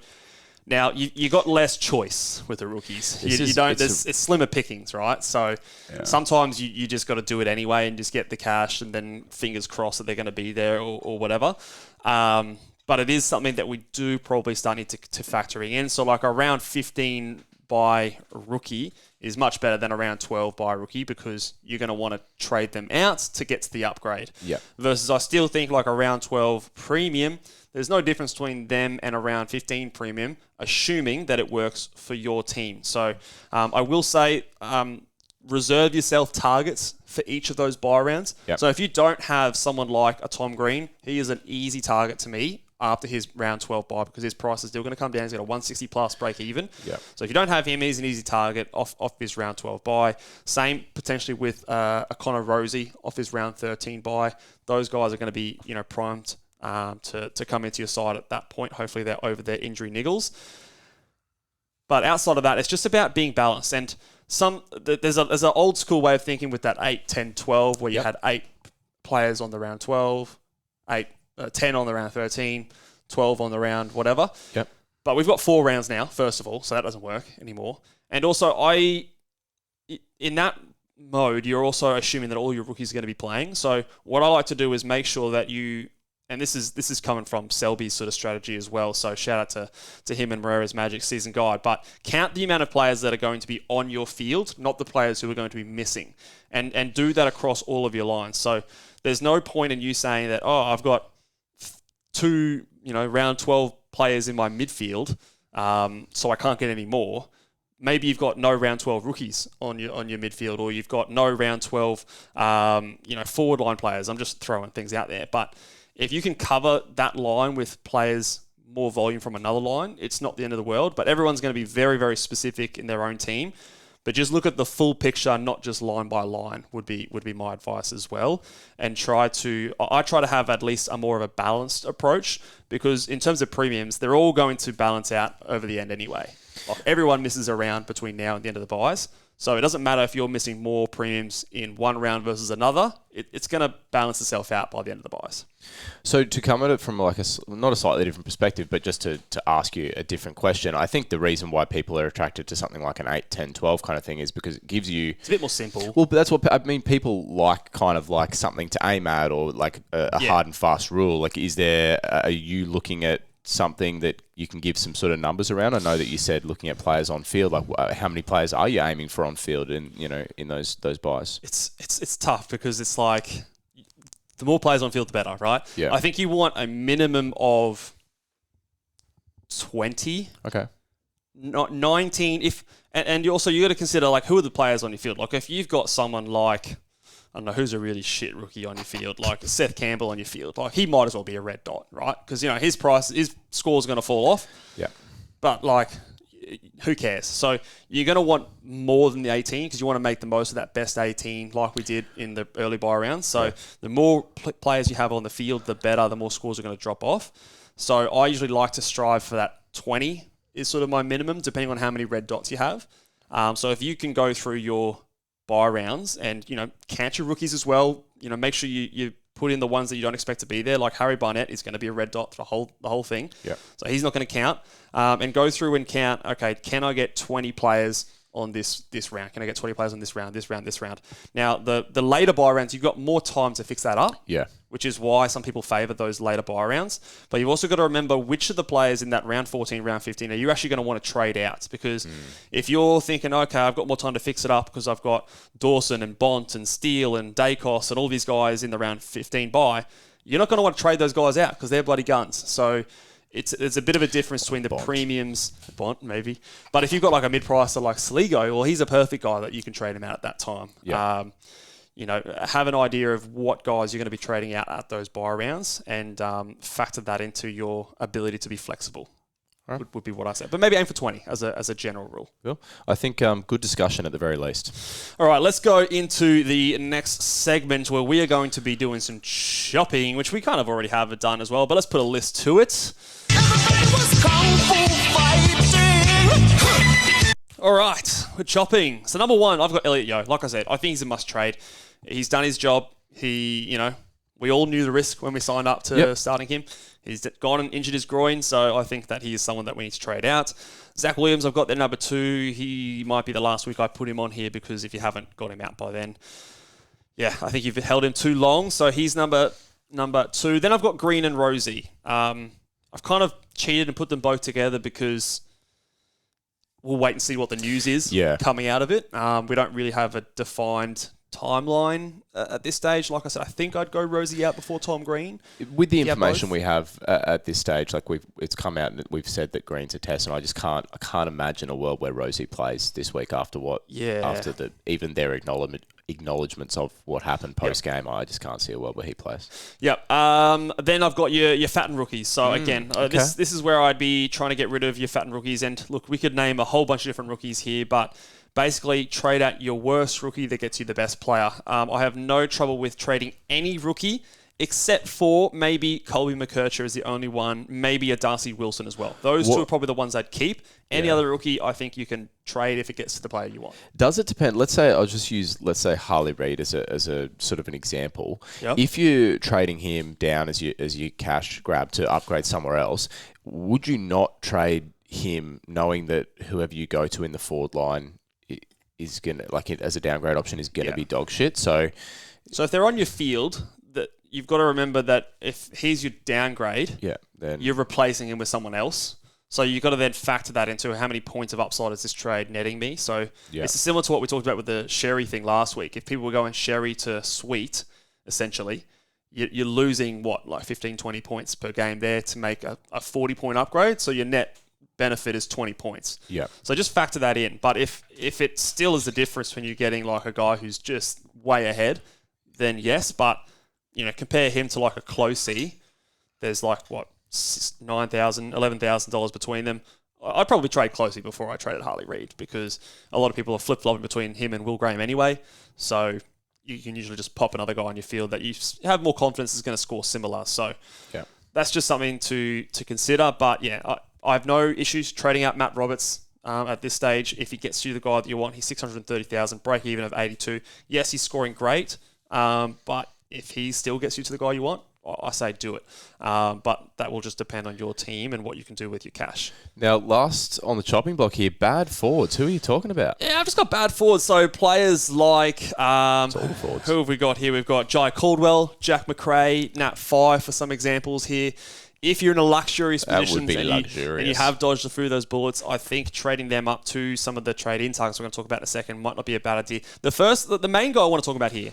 now you got less choice with the rookies. It's slimmer pickings, right? So sometimes you just got to do it anyway and just get the cash, and then fingers crossed that they're going to be there or whatever. But it is something that we do probably start need to factoring in. So around 15 by rookie is much better than around 12 by rookie, because you're going to want to trade them out to get to the upgrade. Versus I still think around 12 premium, there's no difference between them and around 15 premium, assuming that it works for your team. So I will say reserve yourself targets for each of those buy rounds. So if you don't have someone like a Tom Green, he is an easy target to me after his round 12 buy, because his price is still going to come down. He's got a 160 plus break even. So if you don't have him, he's an easy target off his round 12 buy. Same potentially with a Connor Rosie off his round 13 buy. Those guys are going to be primed to come into your side at that point. Hopefully they're over their injury niggles. But outside of that, it's just about being balanced. And there's an old school way of thinking with that 8, 10, 12, where you had 8 players on the round 12, 10 on the round 13, 12 on the round whatever. But we've got 4 rounds now, first of all, so that doesn't work anymore. And also, in that mode, you're also assuming that all your rookies are going to be playing. So what I like to do is make sure that you, and this is coming from Selby's sort of strategy as well, so shout out to him and Moreira's Magic Season Guide, but count the amount of players that are going to be on your field, not the players who are going to be missing, and do that across all of your lines. So there's no point in you saying that, I've got 2, round 12 players in my midfield, so I can't get any more. Maybe you've got no round 12 rookies on your midfield, or you've got no round 12, forward line players. I'm just throwing things out there. But if you can cover that line with players more volume from another line, it's not the end of the world. But everyone's going to be very, very specific in their own team. But just look at the full picture, not just line by line, would be my advice as well. And I try to have at least a more of a balanced approach, because in terms of premiums, they're all going to balance out over the end anyway. Like, everyone misses around between now and the end of the buys. So it doesn't matter if you're missing more premiums in one round versus another. It's going to balance itself out by the end of the buys. So to come at it from not a slightly different perspective, but just to ask you a different question, I think the reason why people are attracted to something like an 8, 10, 12 kind of thing is because it gives you... It's a bit more simple. Well, but that's what I mean. People like something to aim at, or like a hard and fast rule. Like, are you looking at something that you can give some sort of numbers around? I know that you said looking at players on field. Like, how many players are you aiming for on field in those buys? It's tough, because it's like the more players on field, the better, right? Yeah. I think you want a minimum of 20. Okay. Not 19. And you got to consider, like, who are the players on your field? Like, if you've got someone like, I don't know, who's a really shit rookie on your field, like Seth Campbell on your field, like, he might as well be a red dot, right? Because, his score's going to fall off. Yeah. But, like, who cares? So you're going to want more than the 18, because you want to make the most of that best 18, like we did in the early buy rounds. So the more players you have on the field, the better, the more scores are going to drop off. So I usually like to strive for that 20 is sort of my minimum, depending on how many red dots you have. So if you can go through your buy rounds and, count your rookies as well, make sure you put in the ones that you don't expect to be there. Like Harry Barnett is going to be a red dot for the whole thing. Yeah. So he's not going to count. And go through and count, okay, can I get 20 players on this round? Can I get 20 players on this round? Now, the later buy rounds, you've got more time to fix that up. Yeah. Which is why some people favour those later buy rounds. But you've also got to remember which of the players in that round 14, round 15 are you actually going to want to trade out. Because if you're thinking, okay, I've got more time to fix it up because I've got Dawson and Bont and Steele and Dacos and all these guys in the round 15 buy, you're not going to want to trade those guys out because they're bloody guns. So it's a bit of a difference between the premiums, Bont maybe. But if you've got like a mid-pricer like Sligo, well, he's a perfect guy that you can trade him out at that time. Yeah. Have an idea of what guys you're going to be trading out at those buy rounds, and factor that into your ability to be flexible. Right. Would be what I say. But maybe aim for 20 as a general rule. Cool. I think good discussion at the very least. All right, let's go into the next segment where we are going to be doing some shopping, which we kind of already have done as well, but let's put a list to it. All right, we're chopping. So number one, I've got Elliot Yeo. Like I said, I think he's a must trade. He's done his job. We all knew the risk when we signed up to starting him. He's gone and injured his groin, so I think that he is someone that we need to trade out. Zach Williams, I've got there number 2. He might be the last week I put him on here, because if you haven't got him out by then, I think you've held him too long. So he's number 2. Then I've got Green and Rosie. I've kind of cheated and put them both together because we'll wait and see what the news is coming out of it. We don't really have a defined timeline at this stage. Like I said, I think I'd go Rosie out before Tom Green. With the information we have at this stage, like it's come out and we've said that Green's a test, and I can't imagine a world where Rosie plays this week after even their acknowledgements of what happened post game. I just can't see a world where he plays. Yep. Then I've got your fattened rookies. So again, this is where I'd be trying to get rid of your fattened rookies. And look, we could name a whole bunch of different rookies here, but basically trade out your worst rookie that gets you the best player. I have no trouble with trading any rookie except for maybe Colby McKercher is the only one, maybe a Darcy Wilson as well. Those two are probably the ones I'd keep. Any other rookie, I think you can trade if it gets to the player you want. Does it depend? Let's say I'll just use Harley Reid as a sort of an example. Yep. If you're trading him down as your cash grab to upgrade somewhere else, would you not trade him knowing that whoever you go to in the forward line is gonna, like, as a downgrade option, is gonna be dog shit? So if they're on your field, that you've got to remember that if he's your downgrade, then you're replacing him with someone else. So you've got to then factor that into how many points of upside is this trade netting me. So it's similar to what we talked about with the Sherry thing last week. If people were going Sherry to Sweet, essentially, you're losing, like 15, 20 points per game there to make a 40-point upgrade. So your net benefit is 20 points. Yeah. So just factor that in. But if it still is the difference when you're getting like a guy who's just way ahead, then yes. But, compare him to like a Closey. There's like, $9,000, $11,000 between them. I'd probably trade Closey before I traded Harley Reid, because a lot of people are flip-flopping between him and Will Graham anyway. So you can usually just pop another guy on your field that you have more confidence is going to score similar. So that's just something to consider. But I have no issues trading out Matt Roberts at this stage. If he gets you the guy that you want, he's 630,000, break even of 82. Yes, he's scoring great, but if he still gets you to the guy you want, I say do it. But that will just depend on your team and what you can do with your cash. Now, last on the chopping block here, bad forwards. Who are you talking about? Yeah, I've just got bad forwards. So players like... It's all the forwards. Who have we got here? We've got Jai Caldwell, Jack McRae, Nat Five for some examples here. If you're in a luxurious position and you have dodged through those bullets, I think trading them up to some of the trade-in targets we're going to talk about in a second might not be a bad idea. The main guy I want to talk about here,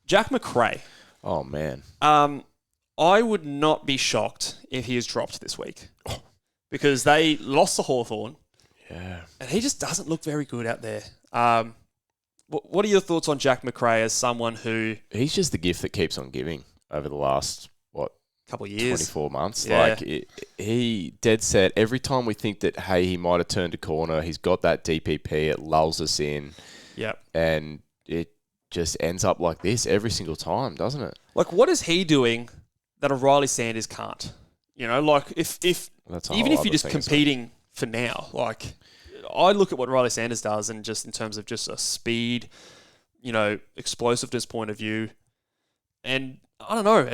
Jack McRae. Oh, man. I would not be shocked if he is dropped this week, because they lost to Hawthorn. Yeah. And he just doesn't look very good out there. What are your thoughts on Jack McRae as someone who... He's just the gift that keeps on giving over the last, couple of years, 24 months. Yeah. He dead set. Every time we think that, hey, he might have turned a corner, he's got that DPP, it lulls us in. Yep. And it just ends up like this every single time, doesn't it? Like, what is he doing that a Riley Sanders can't? Like if even if you're just competing for now, like I look at what Riley Sanders does, and just in terms of just a speed, explosiveness point of view, and I don't know.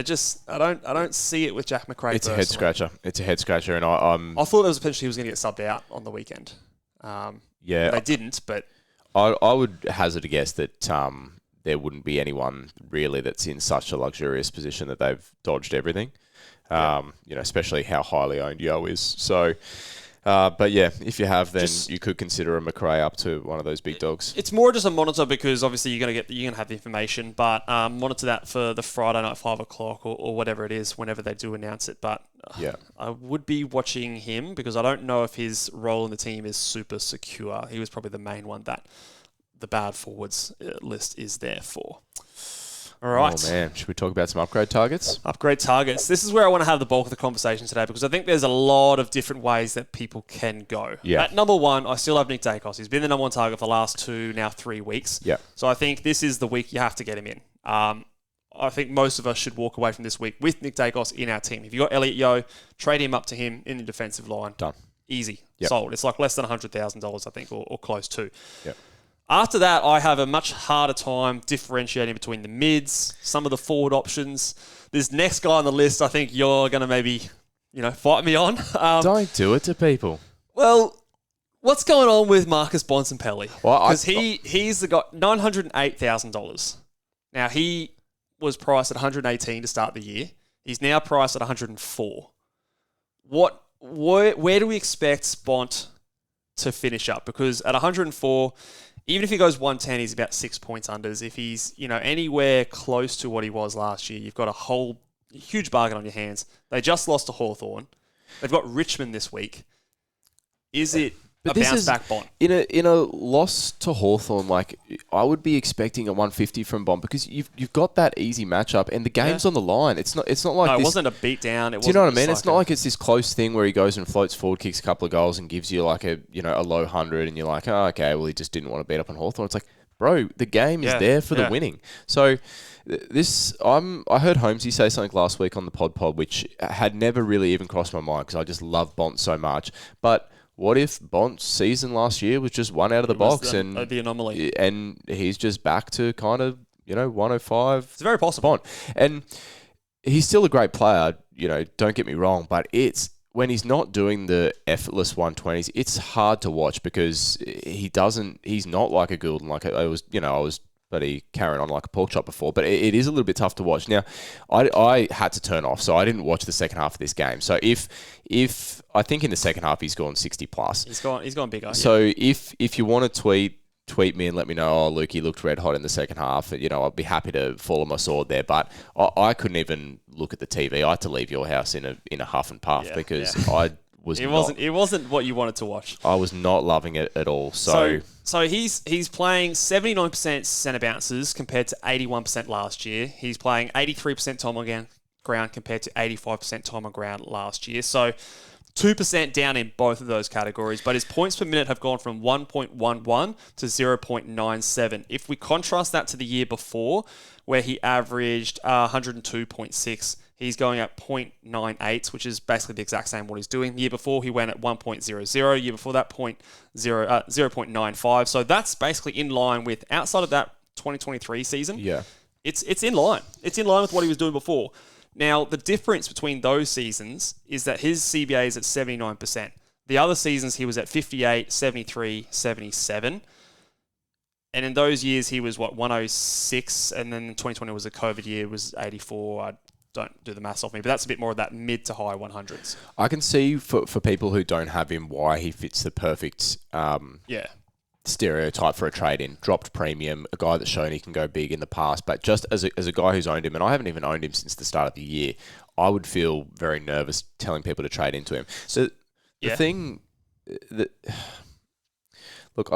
I don't see it with Jack McRae. It's a head scratcher. And I thought there was potentially he was going to get subbed out on the weekend. They didn't, but I would hazard a guess that there wouldn't be anyone really that's in such a luxurious position that they've dodged everything. Especially how highly owned Yo is. So, but yeah, if you have, then you could consider a McRae up to one of those big dogs. It's more just a monitor, because obviously you're gonna have the information, but monitor that for the Friday night 5 o'clock or whatever it is, whenever they do announce it. But I would be watching him, because I don't know if his role in the team is super secure. He was probably the main one that the bad forwards list is there for. All right. Oh, man. Should we talk about some upgrade targets? Upgrade targets. This is where I want to have the bulk of the conversation today, because I think there's a lot of different ways that people can go. Yeah. At number one, I still have Nick Dacos. He's been the number one target for the last 3 weeks. Yeah. So I think this is the week you have to get him in. I think most of us should walk away from this week with Nick Dacos in our team. If you've got Elliot Yeo, trade him up to him in the defensive line. Done. Easy. Yep. Sold. It's like less than $100,000, I think, or close to. Yep. After that, I have a much harder time differentiating between the mids, some of the forward options. This next guy on the list, I think you're going to maybe, fight me on. Don't do it to people. Well, what's going on with Marcus Bonson-Pelly? Well, Because he's the guy, $908,000. Now, he was priced at $118 to start the year. He's now priced at $104. Where do we expect Bont to finish up? Because at $104... even if he goes 110, he's about 6 points unders. If he's, anywhere close to what he was last year, you've got a huge bargain on your hands. They just lost to Hawthorn. They've got Richmond this week. Is it a bounce-back Bont? In a loss to Hawthorn, I would be expecting a 150 from Bont, because you've got that easy matchup and the game's on the line. It's not like it this, wasn't a beat down. Do you know what I mean? It's not like it's this close thing where he goes and floats forward, kicks a couple of goals and gives you like a low 100 and you're like, oh, okay, well, he just didn't want to beat up on Hawthorn. It's like, bro, the game is there for the winning. So I heard Holmesy say something last week on the pod, which had never really even crossed my mind because I just love Bont so much. But what if Bont's season last year was just one out of the box and the anomaly, and he's just back to kind of 105? It's very possible. Bont, and he's still a great player. Don't get me wrong, but it's when he's not doing the effortless 120s, it's hard to watch because he's not like a Goulden. Like I was bloody carrying on like a pork chop before, but it is a little bit tough to watch. Now, I had to turn off, so I didn't watch the second half of this game. So if I think in the second half he's gone 60 plus. He's gone bigger. So if you want to tweet me and let me know, oh, Luke, he looked red hot in the second half. I'd be happy to fall on my sword there, but I couldn't even look at the TV. I had to leave your house in a huff and puff because I was It wasn't what you wanted to watch. I was not loving it at all. So he's playing 79% centre bounces compared to 81% last year. He's playing 83% time on ground compared to 85% time on ground last year. So 2% down in both of those categories, but his points per minute have gone from 1.11 to 0.97. If we contrast that to the year before, where he averaged 102.6, he's going at 0.98, which is basically the exact same what he's doing. The year before, he went at 1.00. Year before that, 0.95. So that's basically in line with, outside of that 2023 season, it's in line. It's in line with what he was doing before. Now, the difference between those seasons is that his CBA is at 79%. The other seasons, he was at 58, 73, 77. And in those years, he was, 106, and then 2020 was a COVID year, was 84. I don't do the maths off me, but that's a bit more of that mid to high 100s. I can see for people who don't have him why he fits the perfect stereotype for a trade-in. Dropped premium, a guy that's shown he can go big in the past, but just as a guy who's owned him, and I haven't even owned him since the start of the year, I would feel very nervous telling people to trade into him. So the thing that... Look,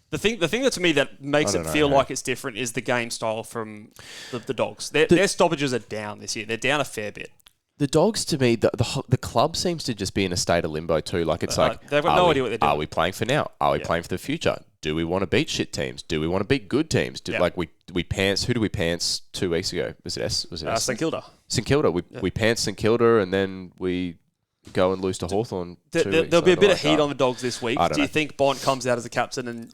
The thing that to me that makes it feel like it's different is the game style from the Dogs. Their stoppages are down this year. They're down a fair bit. The Dogs, to me, the club seems to just be in a state of limbo too. Like it's like they've got no idea what they're doing. Are we playing for now? Are we playing for the future? Do we want to beat shit teams? Do we want to beat good teams? Like we pants? Who do we pants 2 weeks ago? Was it St Kilda? St Kilda. We pants St Kilda, and then we go and lose to Hawthorn. There'll be a bit of heat on the Dogs this week. Do you think Bont comes out as a captain and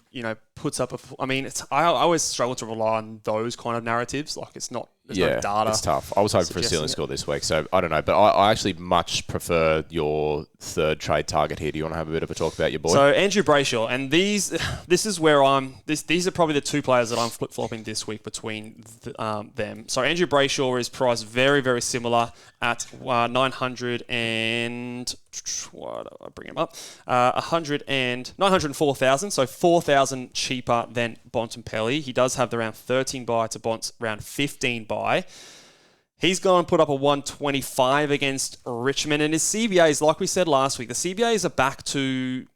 puts up I always struggle to rely on those kind of narratives. Like there's no data. It's tough. I was hoping for a ceiling score this week, so I don't know. But I actually much prefer your third trade target here. Do you want to have a bit of a talk about your boy? So Andrew Brayshaw, and this is where these are probably the two players that I'm flip-flopping this week between them. So Andrew Brayshaw is priced very, very similar at 900 and... What I bring him up? 904,000, so 4,000 cheaper than Bontempelli. He does have the round 13 bye to Bont's round 15 bye. He's gone and put up a 125 against Richmond, and his CBAs, like we said last week, the CBAs are back to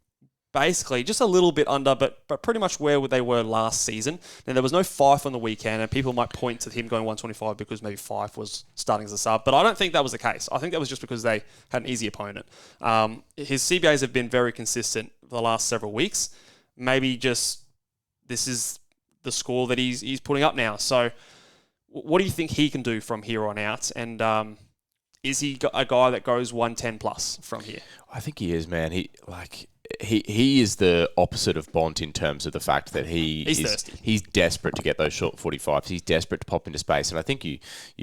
basically just a little bit under, but pretty much where they were last season. Now, there was no Fife on the weekend, and people might point to him going 125 because maybe Fife was starting as a sub, but I don't think that was the case. I think that was just because they had an easy opponent. His CBAs have been very consistent for the last several weeks. Maybe just this is the score that he's putting up now. So what do you think he can do from here on out? And is he a guy that goes 110 plus from here? I think he is, man. He is the opposite of Bont in terms of the fact that he's thirsty. He's desperate to get those short 45s. He's desperate to pop into space. And I think you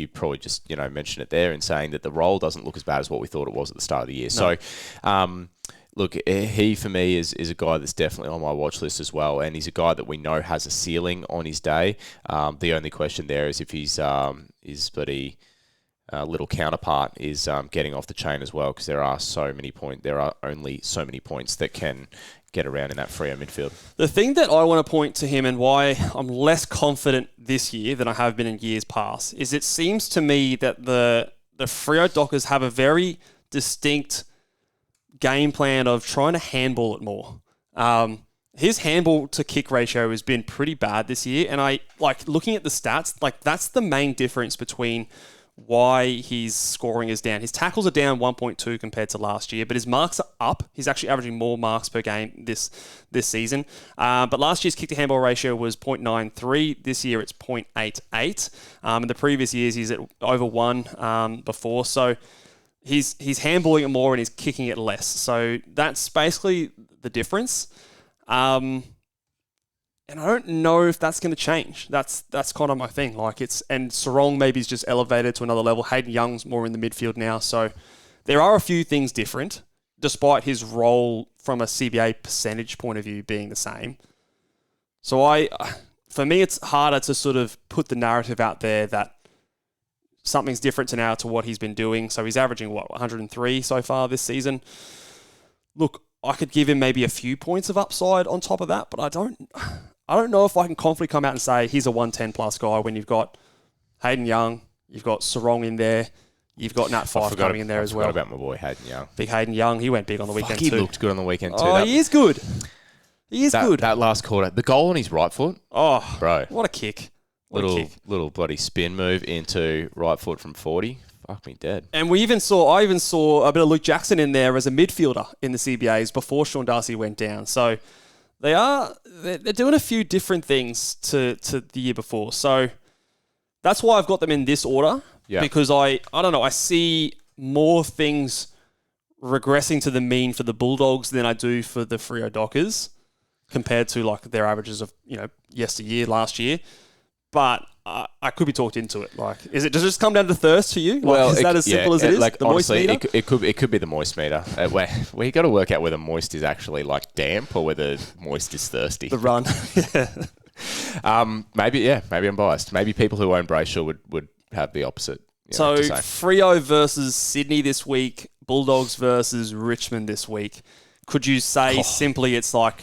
probably just mentioned it there in saying that the role doesn't look as bad as what we thought it was at the start of the year. No. So, look, he for me is a guy that's definitely on my watch list as well. And he's a guy that we know has a ceiling on his day. The only question there is if his little counterpart is getting off the chain as well, because there are only so many points that can get around in that Freo midfield. The thing that I want to point to him and why I'm less confident this year than I have been in years past is it seems to me that the Freo Dockers have a very distinct game plan of trying to handball it more. His handball to kick ratio has been pretty bad this year, and I like looking at the stats, like that's the main difference between why his scoring is down. His tackles are down 1.2 compared to last year, but his marks are up. He's actually averaging more marks per game this season. But last year's kick-to-handball ratio was 0.93. This year it's 0.88. In the previous years, he's at over 1 before. So he's handballing it more and he's kicking it less. So that's basically the difference. And I don't know if that's going to change. That's kind of my thing. And Sarong maybe is just elevated to another level. Hayden Young's more in the midfield now. So there are a few things different, despite his role from a CBA percentage point of view being the same. So for me, it's harder to sort of put the narrative out there that something's different now to what he's been doing. So he's averaging, 103 so far this season. Look, I could give him maybe a few points of upside on top of that, but I don't know if I can confidently come out and say he's a 110 plus guy when you've got Hayden Young, you've got Sarong in there, you've got Nat Fyfe coming in there as well. I forgot about my boy Hayden Young. Big Hayden Young, he went big on the weekend too. He looked good on the weekend too. Oh, he is good. He is good. That last quarter, the goal on his right foot. Oh, bro, what a kick! Little bloody spin move into right foot from 40. Fuck me dead. And I even saw a bit of Luke Jackson in there as a midfielder in the CBAs before Sean Darcy went down. So they're doing a few different things to the year before. So that's why I've got them in this order. Yeah. Because I don't know, I see more things regressing to the mean for the Bulldogs than I do for the Freo Dockers compared to like their averages of, yesteryear, last year. But I could be talked into it. Does it just come down to thirst for you? Is that as simple as it is? The honestly, moist meter? It could be the moist meter. Where you got to work out whether moist is actually like damp or whether moist is thirsty. The run. Maybe I'm biased. Maybe people who own Brayshaw would have the opposite. So Freo versus Sydney this week, Bulldogs versus Richmond this week. Could you say simply it's like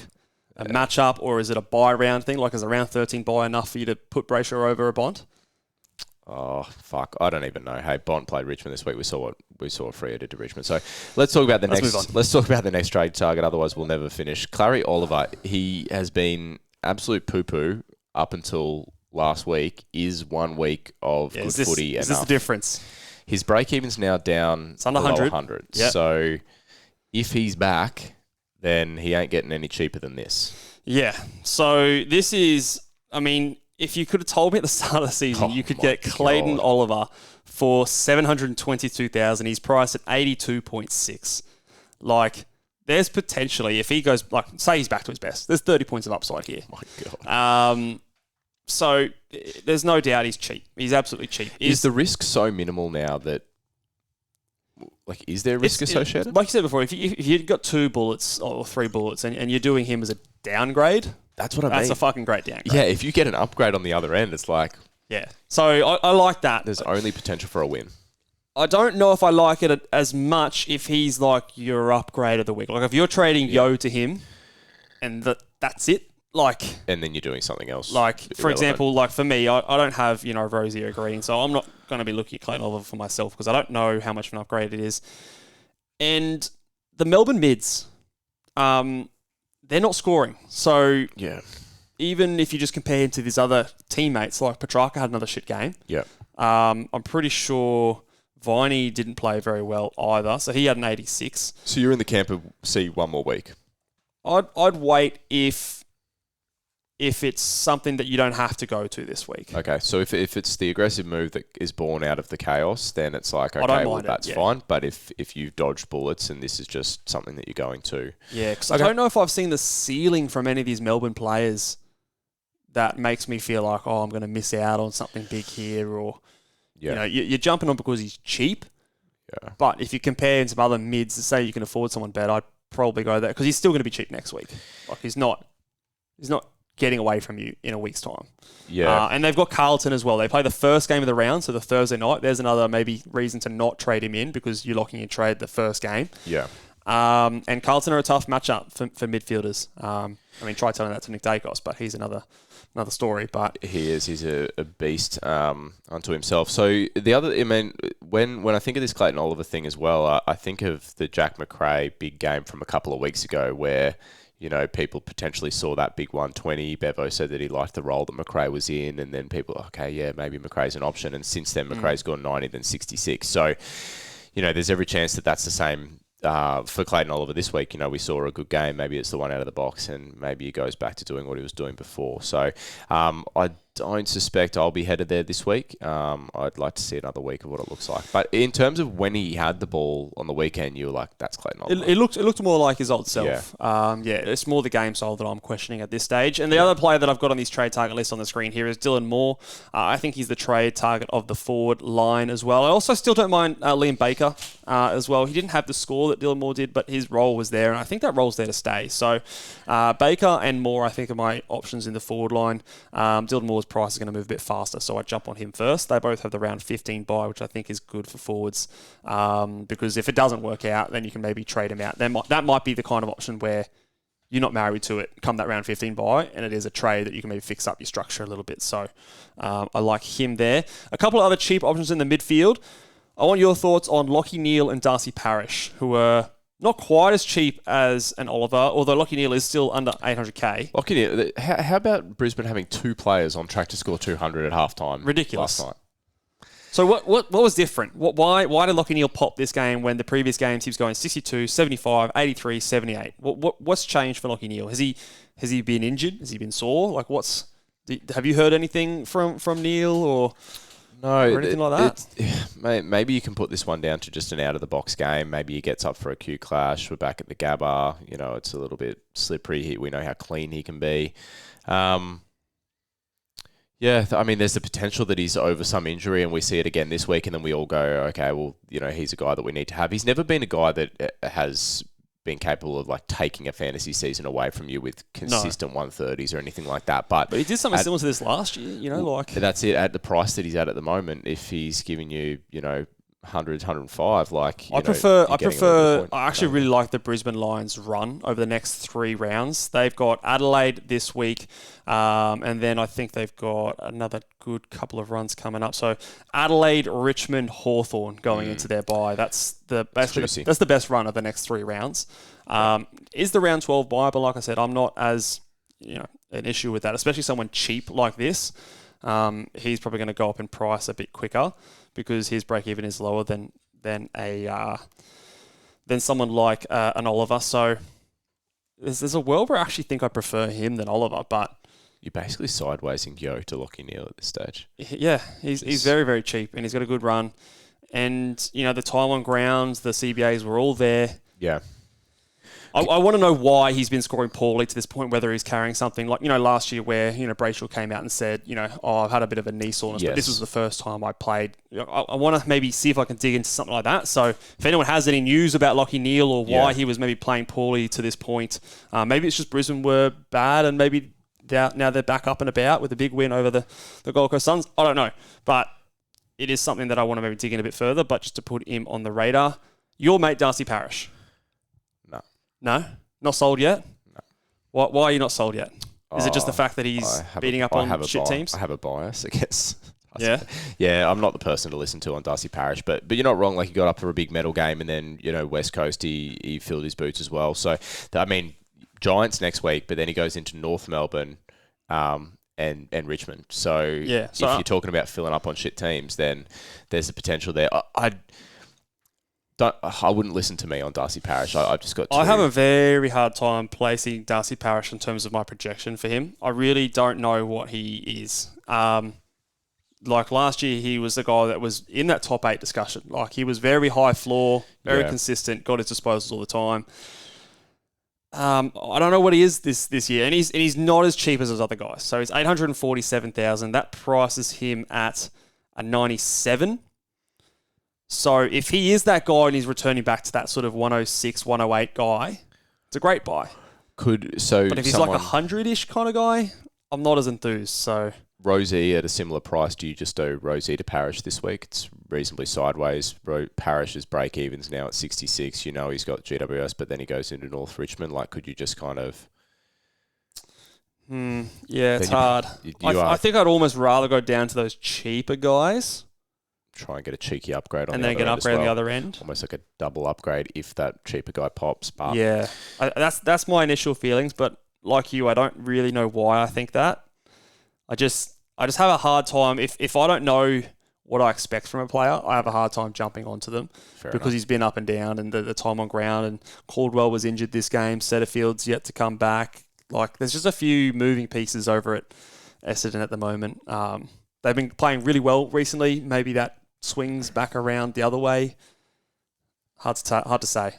a matchup, or is it a buy round thing? Is a round 13 buy enough for you to put Brayshaw over a Bont? Oh, fuck. I don't even know. Hey, Bont played Richmond this week. We saw what Freo did to Richmond. So let's talk about let's talk about the next trade target. Otherwise, we'll never finish. Clary Oliver, he has been absolute poo-poo up until last week. Is 1 week of good footy enough? Is this the difference? His break-even's now down it's under 100. 100. Yep. So if he's back, then he ain't getting any cheaper than this. Yeah. So this is, if you could have told me at the start of the season, you could get Clayton Oliver for $722,000. He's priced at 82.6. There's potentially, if he goes, say he's back to his best, there's 30 points of upside here. Oh my God. So there's no doubt he's cheap. He's absolutely cheap. Is the risk so minimal now that, is there risk associated? Like you said before, if you've got 2 bullets or 3 bullets and you're doing him as a downgrade, that's what I mean. That's a fucking great downgrade. Yeah, if you get an upgrade on the other end, it's like... Yeah. So I like that. There's only potential for a win. I don't know if I like it as much if he's your upgrade of the week. If you're trading Yo to him and that's it, and then you're doing something else. For example, for me, I don't have, Rosie or Green, so I'm not going to be looking at Clayton Oliver for myself because I don't know how much of an upgrade it is. And the Melbourne mids, they're not scoring. So yeah, even if you just compare him to his other teammates, Petrarca had another shit game. Yeah. I'm pretty sure Viney didn't play very well either, so he had an 86. So you're in the camp of see 1 more week? I'd wait if it's something that you don't have to go to this week. Okay, so if it's the aggressive move that is born out of the chaos, then it's that's fine. But if you've dodged bullets and this is just something that you're going to... Yeah, because I don't know if I've seen the ceiling from any of these Melbourne players that makes me feel like, I'm going to miss out on something big here, or... Yeah. You're jumping on because he's cheap. Yeah. But if you compare him to other mids, say you can afford someone better, I'd probably go there because he's still going to be cheap next week. He's not getting away from you in a week's time. Yeah. And they've got Carlton as well. They play the first game of the round, so the Thursday night. There's another maybe reason to not trade him in because you're locking in trade the first game. Yeah. And Carlton are a tough matchup for midfielders. Try telling that to Nick Dacos, but he's another story. But he is. He's a beast unto himself. So the other, when I think of this Clayton Oliver thing as well, I think of the Jack McRae big game from a couple of weeks ago where people potentially saw that big 120. Bevo said that he liked the role that McRae was in, and then people, okay, yeah, maybe McRae's an option. And since then, McRae's gone 90, then 66. So, there's every chance that that's the same for Clayton Oliver this week. We saw a good game. Maybe it's the one out of the box, and maybe he goes back to doing what he was doing before. So I don't suspect I'll be headed there this week. I'd like to see another week of what it looks like. But in terms of when he had the ball on the weekend, you were like, that's Clayton Oliver. It looked more like his old self. Yeah. It's more the game style that I'm questioning at this stage. And the other player that I've got on this trade target list on the screen here is Dylan Moore. I think he's the trade target of the forward line as well. I also still don't mind Liam Baker as well. He didn't have the score that Dylan Moore did, but his role was there, and I think that role's there to stay. So Baker and Moore, I think, are my options in the forward line. Dylan Moore's price is going to move a bit faster, so I jump on him first. They both have the round 15 buy, which I think is good for forwards, because if it doesn't work out, then you can maybe trade him out. That might be the kind of option where you're not married to it come that round 15 buy, and it is a trade that you can maybe fix up your structure a little bit. So I like him there. A couple of other cheap options in the midfield. I want your thoughts on Lachie Neale and Darcy Parish, who are not quite as cheap as an Oliver, although Lachie Neale is still under 800k. Lachie Neale, how about Brisbane having two players on track to score 200 at halftime? Ridiculous. Last night. So what was different? Why did Lachie Neale pop this game when the previous games he was going 62, 75, 83, 78? What's changed for Lachie Neale? Has he been injured? Has he been sore? Like have you heard anything from Neale or anything like that? Maybe you can put this one down to just an out-of-the-box game. Maybe he gets up for a Q clash. We're back at the Gabba. It's a little bit slippery. We know how clean he can be. There's the potential that he's over some injury, and we see it again this week, and then we all go, okay, well, he's a guy that we need to have. He's never been a guy that has been capable of taking a fantasy season away from you with consistent 130s or anything like that. But he did something similar to this last year, That's it. At the price that he's at the moment, if he's giving you, 100, 105, I actually really like the Brisbane Lions run over the next 3 rounds. They've got Adelaide this week, and then I think they've got another good couple of runs coming up. So Adelaide, Richmond, Hawthorn going into their bye. That's the best run of the next 3 rounds. Is the round 12 bye, but like I said, I'm not as an issue with that, especially someone cheap like this. He's probably going to go up in price a bit quicker because his break even is lower than someone like an Oliver. So there's a world where I actually think I prefer him than Oliver, but you're basically sidewaysing Yo to Lachie Neale at this stage. Yeah, he's very, very cheap, and he's got a good run. And the time on grounds, the CBAs were all there. Yeah. I want to know why he's been scoring poorly to this point, whether he's carrying something like, last year where, Brayshaw came out and said, I've had a bit of a knee soreness, but this was the first time I played. I want to maybe see if I can dig into something like that. So if anyone has any news about Lachie Neale or why he was maybe playing poorly to this point, maybe it's just Brisbane were bad and maybe now they're back up and about with a big win over the Gold Coast Suns. I don't know, but it is something that I want to maybe dig in a bit further, but just to put him on the radar. Your mate, Darcy Parish. No? Not sold yet? No. Why are you not sold yet? Is it just the fact that he's beating up on shit teams? I have a bias, I guess. Yeah? Yeah, I'm not the person to listen to on Darcy Parish, but you're not wrong. He got up for a big medal game, and then, West Coast, he filled his boots as well. So, Giants next week, but then he goes into North Melbourne and Richmond. So, if you're talking about filling up on shit teams, then there's the potential there. I wouldn't listen to me on Darcy Parish. I've just got. I have a very hard time placing Darcy Parish in terms of my projection for him. I really don't know what he is. Last year, he was the guy that was in that top 8 discussion. He was very high floor, very consistent, got his disposals all the time. I don't know what he is this year, and he's not as cheap as those other guys. So he's 847,000. That prices him at a 97. So if he is that guy and he's returning back to that sort of 106, 108 guy, it's a great buy. But if he's like a 100-ish kind of guy, I'm not as enthused. So Rosie at a similar price, do you just do Rosie to Parish this week? It's reasonably sideways. Parish's break even's now at 66. He's got GWS, but then he goes into North Richmond. Could you just kind of? Yeah, it's hard. I think I'd almost rather go down to those cheaper guys. try and get a cheeky upgrade on and the then other get an end as upgrade on the well. other end. Almost like a double upgrade if that cheaper guy pops. But Yeah, that's my initial feelings. But like you, I don't really know why I think that. I just have a hard time if I don't know what I expect from a player, I have a hard time jumping onto them because he's been up and down and the time on ground, and Caldwell was injured this game. Setterfield's yet to come back. Like, there's just a few moving pieces over at Essendon at the moment. They've been playing really well recently. Maybe that swings back around the other way. Hard to say.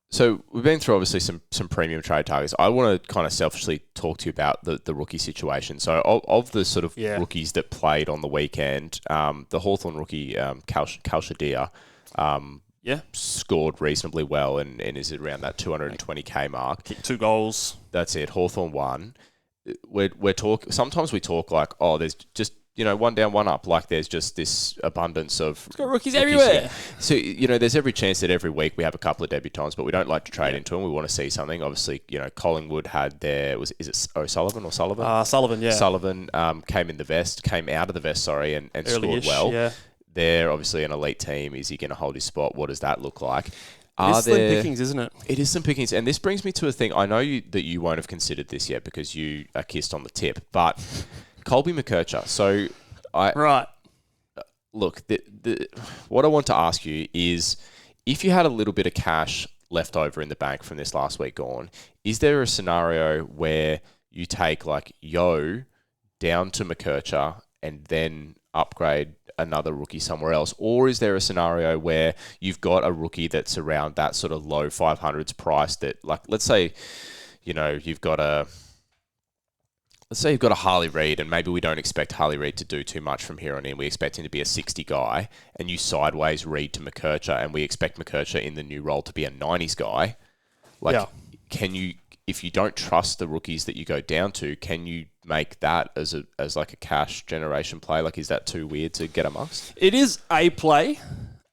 So we've been through obviously some premium trade targets. I want to kind of selfishly talk to you about the rookie situation. So of the sort of rookies that played on the weekend, the Hawthorn rookie Kalshadir scored reasonably well and is around that 220k mark. Kicked 2 goals. That's it. Hawthorn won. Sometimes we talk like, oh, there's just, one down, one up. Like, there's just this abundance of... It's got rookies everywhere. Here. So, there's every chance that every week we have a couple of debutants, but we don't like to trade into them. We want to see something. Obviously, Collingwood had is it O'Sullivan or Sullivan? Sullivan, yeah. Sullivan came out of the vest, and scored well. Yeah. They're obviously an elite team. Is he going to hold his spot? What does that look like? It's slim pickings, isn't it? It is some pickings. And this brings me to a thing. I know that you won't have considered this yet because you are kissed on the tip, but... Colby McKercher. So, look, what I want to ask you is, if you had a little bit of cash left over in the bank from this last week gone, is there a scenario where you take like Yo down to McKercher and then upgrade another rookie somewhere else? Or is there a scenario where you've got a rookie that's around that sort of low 500s price that, like, let's say you've got a Harley Reid, and maybe we don't expect Harley Reid to do too much from here on in. We expect him to be a 60 guy, and you sideways Reid to McKercher, and we expect McKercher in the new role to be a 90s guy. Can you, if you don't trust the rookies that you go down to, can you make that as like a cash generation play? Like, is that too weird to get amongst? It is a play.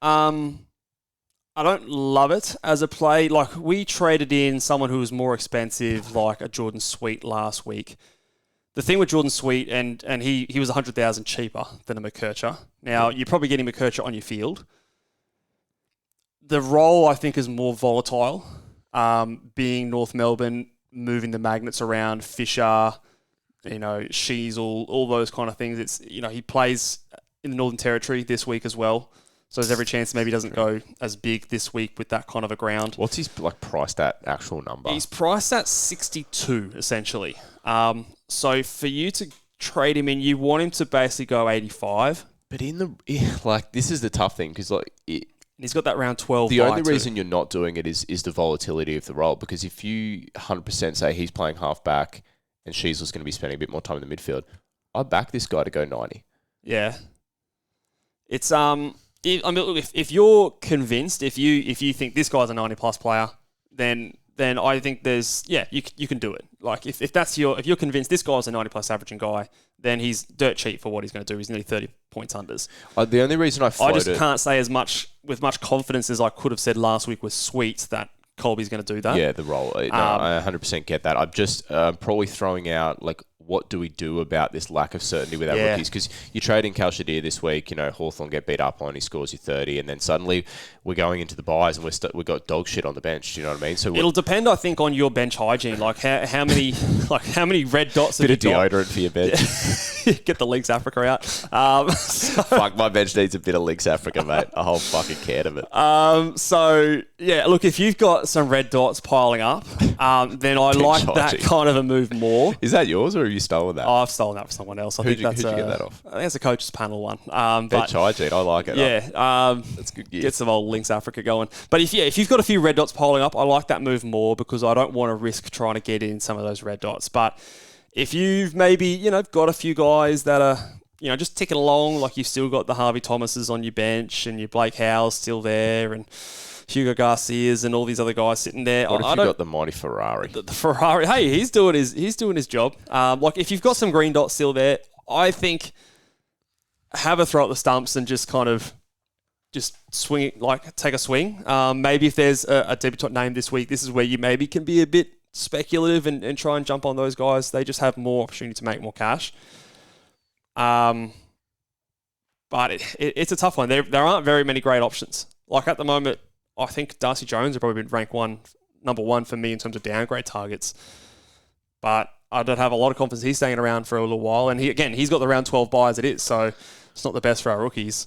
I don't love it as a play. Like, we traded in someone who was more expensive, like a Jordan Sweet last week. The thing with Jordan Sweet, and he was 100,000 cheaper than a McKercher. Now, you're probably getting McKercher on your field. The role, I think, is more volatile, being North Melbourne, moving the magnets around, Fisher, Sheasel, all those kind of things. It's, he plays in the Northern Territory this week as well. So there's every chance maybe he doesn't go as big this week with that kind of a ground. What's his priced at actual number? He's priced at 62, essentially. So for you to trade him in, you want him to basically go 85. But this is the tough thing because he's got that round 12. The only reason you're not doing it is the volatility of the role, because if you 100% say he's playing halfback and Sheasel's going to be spending a bit more time in the midfield, I'd back this guy to go 90. Yeah. It's if you're convinced, if you think this guy's a 90+ player, then I think you can do it. Like, if you're convinced this guy's a 90+ averaging guy, then he's dirt cheap for what he's going to do. He's nearly 30 points unders. The only reason I just can't say with much confidence as I could have said last week with Sweet that Colby's going to do that. Yeah, the role. No, I 100% get that. I'm just probably throwing out, like, what do we do about this lack of certainty with our rookies? Because you trade in Kalshadir this week, Hawthorn get beat up on, he scores you 30, and then suddenly we're going into the buys and we've got dog shit on the bench. Do you know what I mean? So it'll depend, I think, on your bench hygiene. Like, how many red dots have you got? Bit of deodorant for your bench. Get the Lynx Africa out. Fuck, my bench needs a bit of Lynx Africa, mate. A whole fucking can of it. Look, if you've got some red dots piling up, then I like that kind of a move more. Is that yours, or have you stolen that? Oh, I've stolen that from someone else. Who'd you get that off? I think it's a coach's panel one. Bench hygiene, I like it. Yeah, that's good gear. Get some old Lynx Africa going. But if you've got a few red dots piling up, I like that move more because I don't want to risk trying to get in some of those red dots. But if you've maybe got a few guys that are just ticking along, like you've still got the Harvey Thomases on your bench and your Blake Howell's still there and Hugo Garcia's and all these other guys sitting there. What if you got the mighty Ferrari? The Ferrari. Hey, he's doing his job. Like, if you've got some green dots still there, I think have a throw at the stumps and just kind of just swing it, like take a swing. Maybe if there's a debutant name this week, this is where you maybe can be a bit speculative and try and jump on those guys. They just have more opportunity to make more cash. But it's a tough one. There aren't very many great options. Like at the moment, I think Darcy Jones have probably been ranked number one for me in terms of downgrade targets. But I don't have a lot of confidence he's staying around for a little while. And he's got the round 12 bye as it is, so it's not the best for our rookies.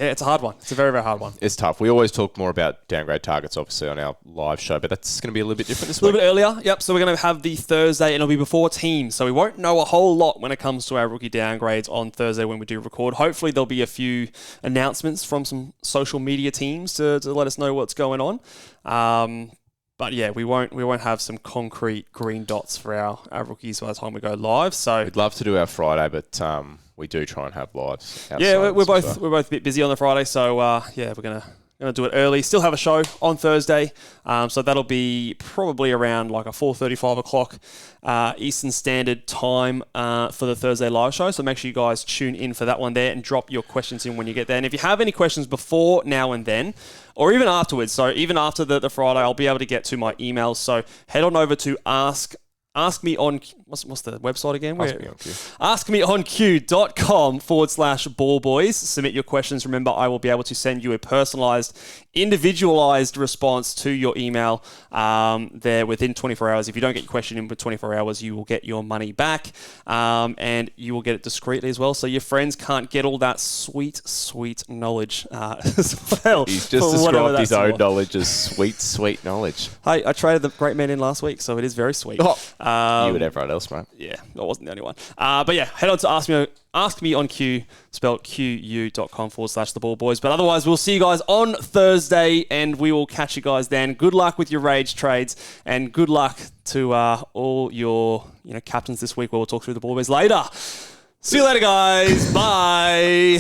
Yeah, it's a hard one. It's a very, very hard one. It's tough. We always talk more about downgrade targets, obviously, on our live show, but that's going to be a little bit different this week. A little bit earlier, yep. So we're going to have the Thursday, and it'll be before teams. So we won't know a whole lot when it comes to our rookie downgrades on Thursday when we do record. Hopefully there'll be a few announcements from some social media teams to let us know what's going on. But yeah, we won't have some concrete green dots for our rookies by the time we go live. So we'd love to do our Friday, but we do try and have lives. Yeah, we're both a bit busy on the Friday, so we're gonna do it early. Still have a show on Thursday, so that'll be probably around like a 4:30, 5 o'clock Eastern Standard Time for the Thursday live show. So make sure you guys tune in for that one there and drop your questions in when you get there. And if you have any questions before now and then, or even afterwards, so even after the Friday, I'll be able to get to my emails. So head on over to Ask me on, what's the website again? AskMeOnQ.com/Ball Boys. Submit your questions. Remember, I will be able to send you a personalized, individualized response to your email there within 24 hours. If you don't get your question in with 24 hours, you will get your money back, and you will get it discreetly as well, so your friends can't get all that sweet, sweet knowledge as well. He's just described his own knowledge as sweet, sweet knowledge. Hey, I traded the great man in last week, so it is very sweet. You and everyone else, mate. Yeah, I wasn't the only one. But yeah, head on to Ask Me on Q, spelled QU.com/the Ball Boys. But otherwise, we'll see you guys on Thursday, and we will catch you guys then. Good luck with your rage trades, and good luck to all your captains this week. We'll talk through the Ball Boys later. See you later, guys. Bye.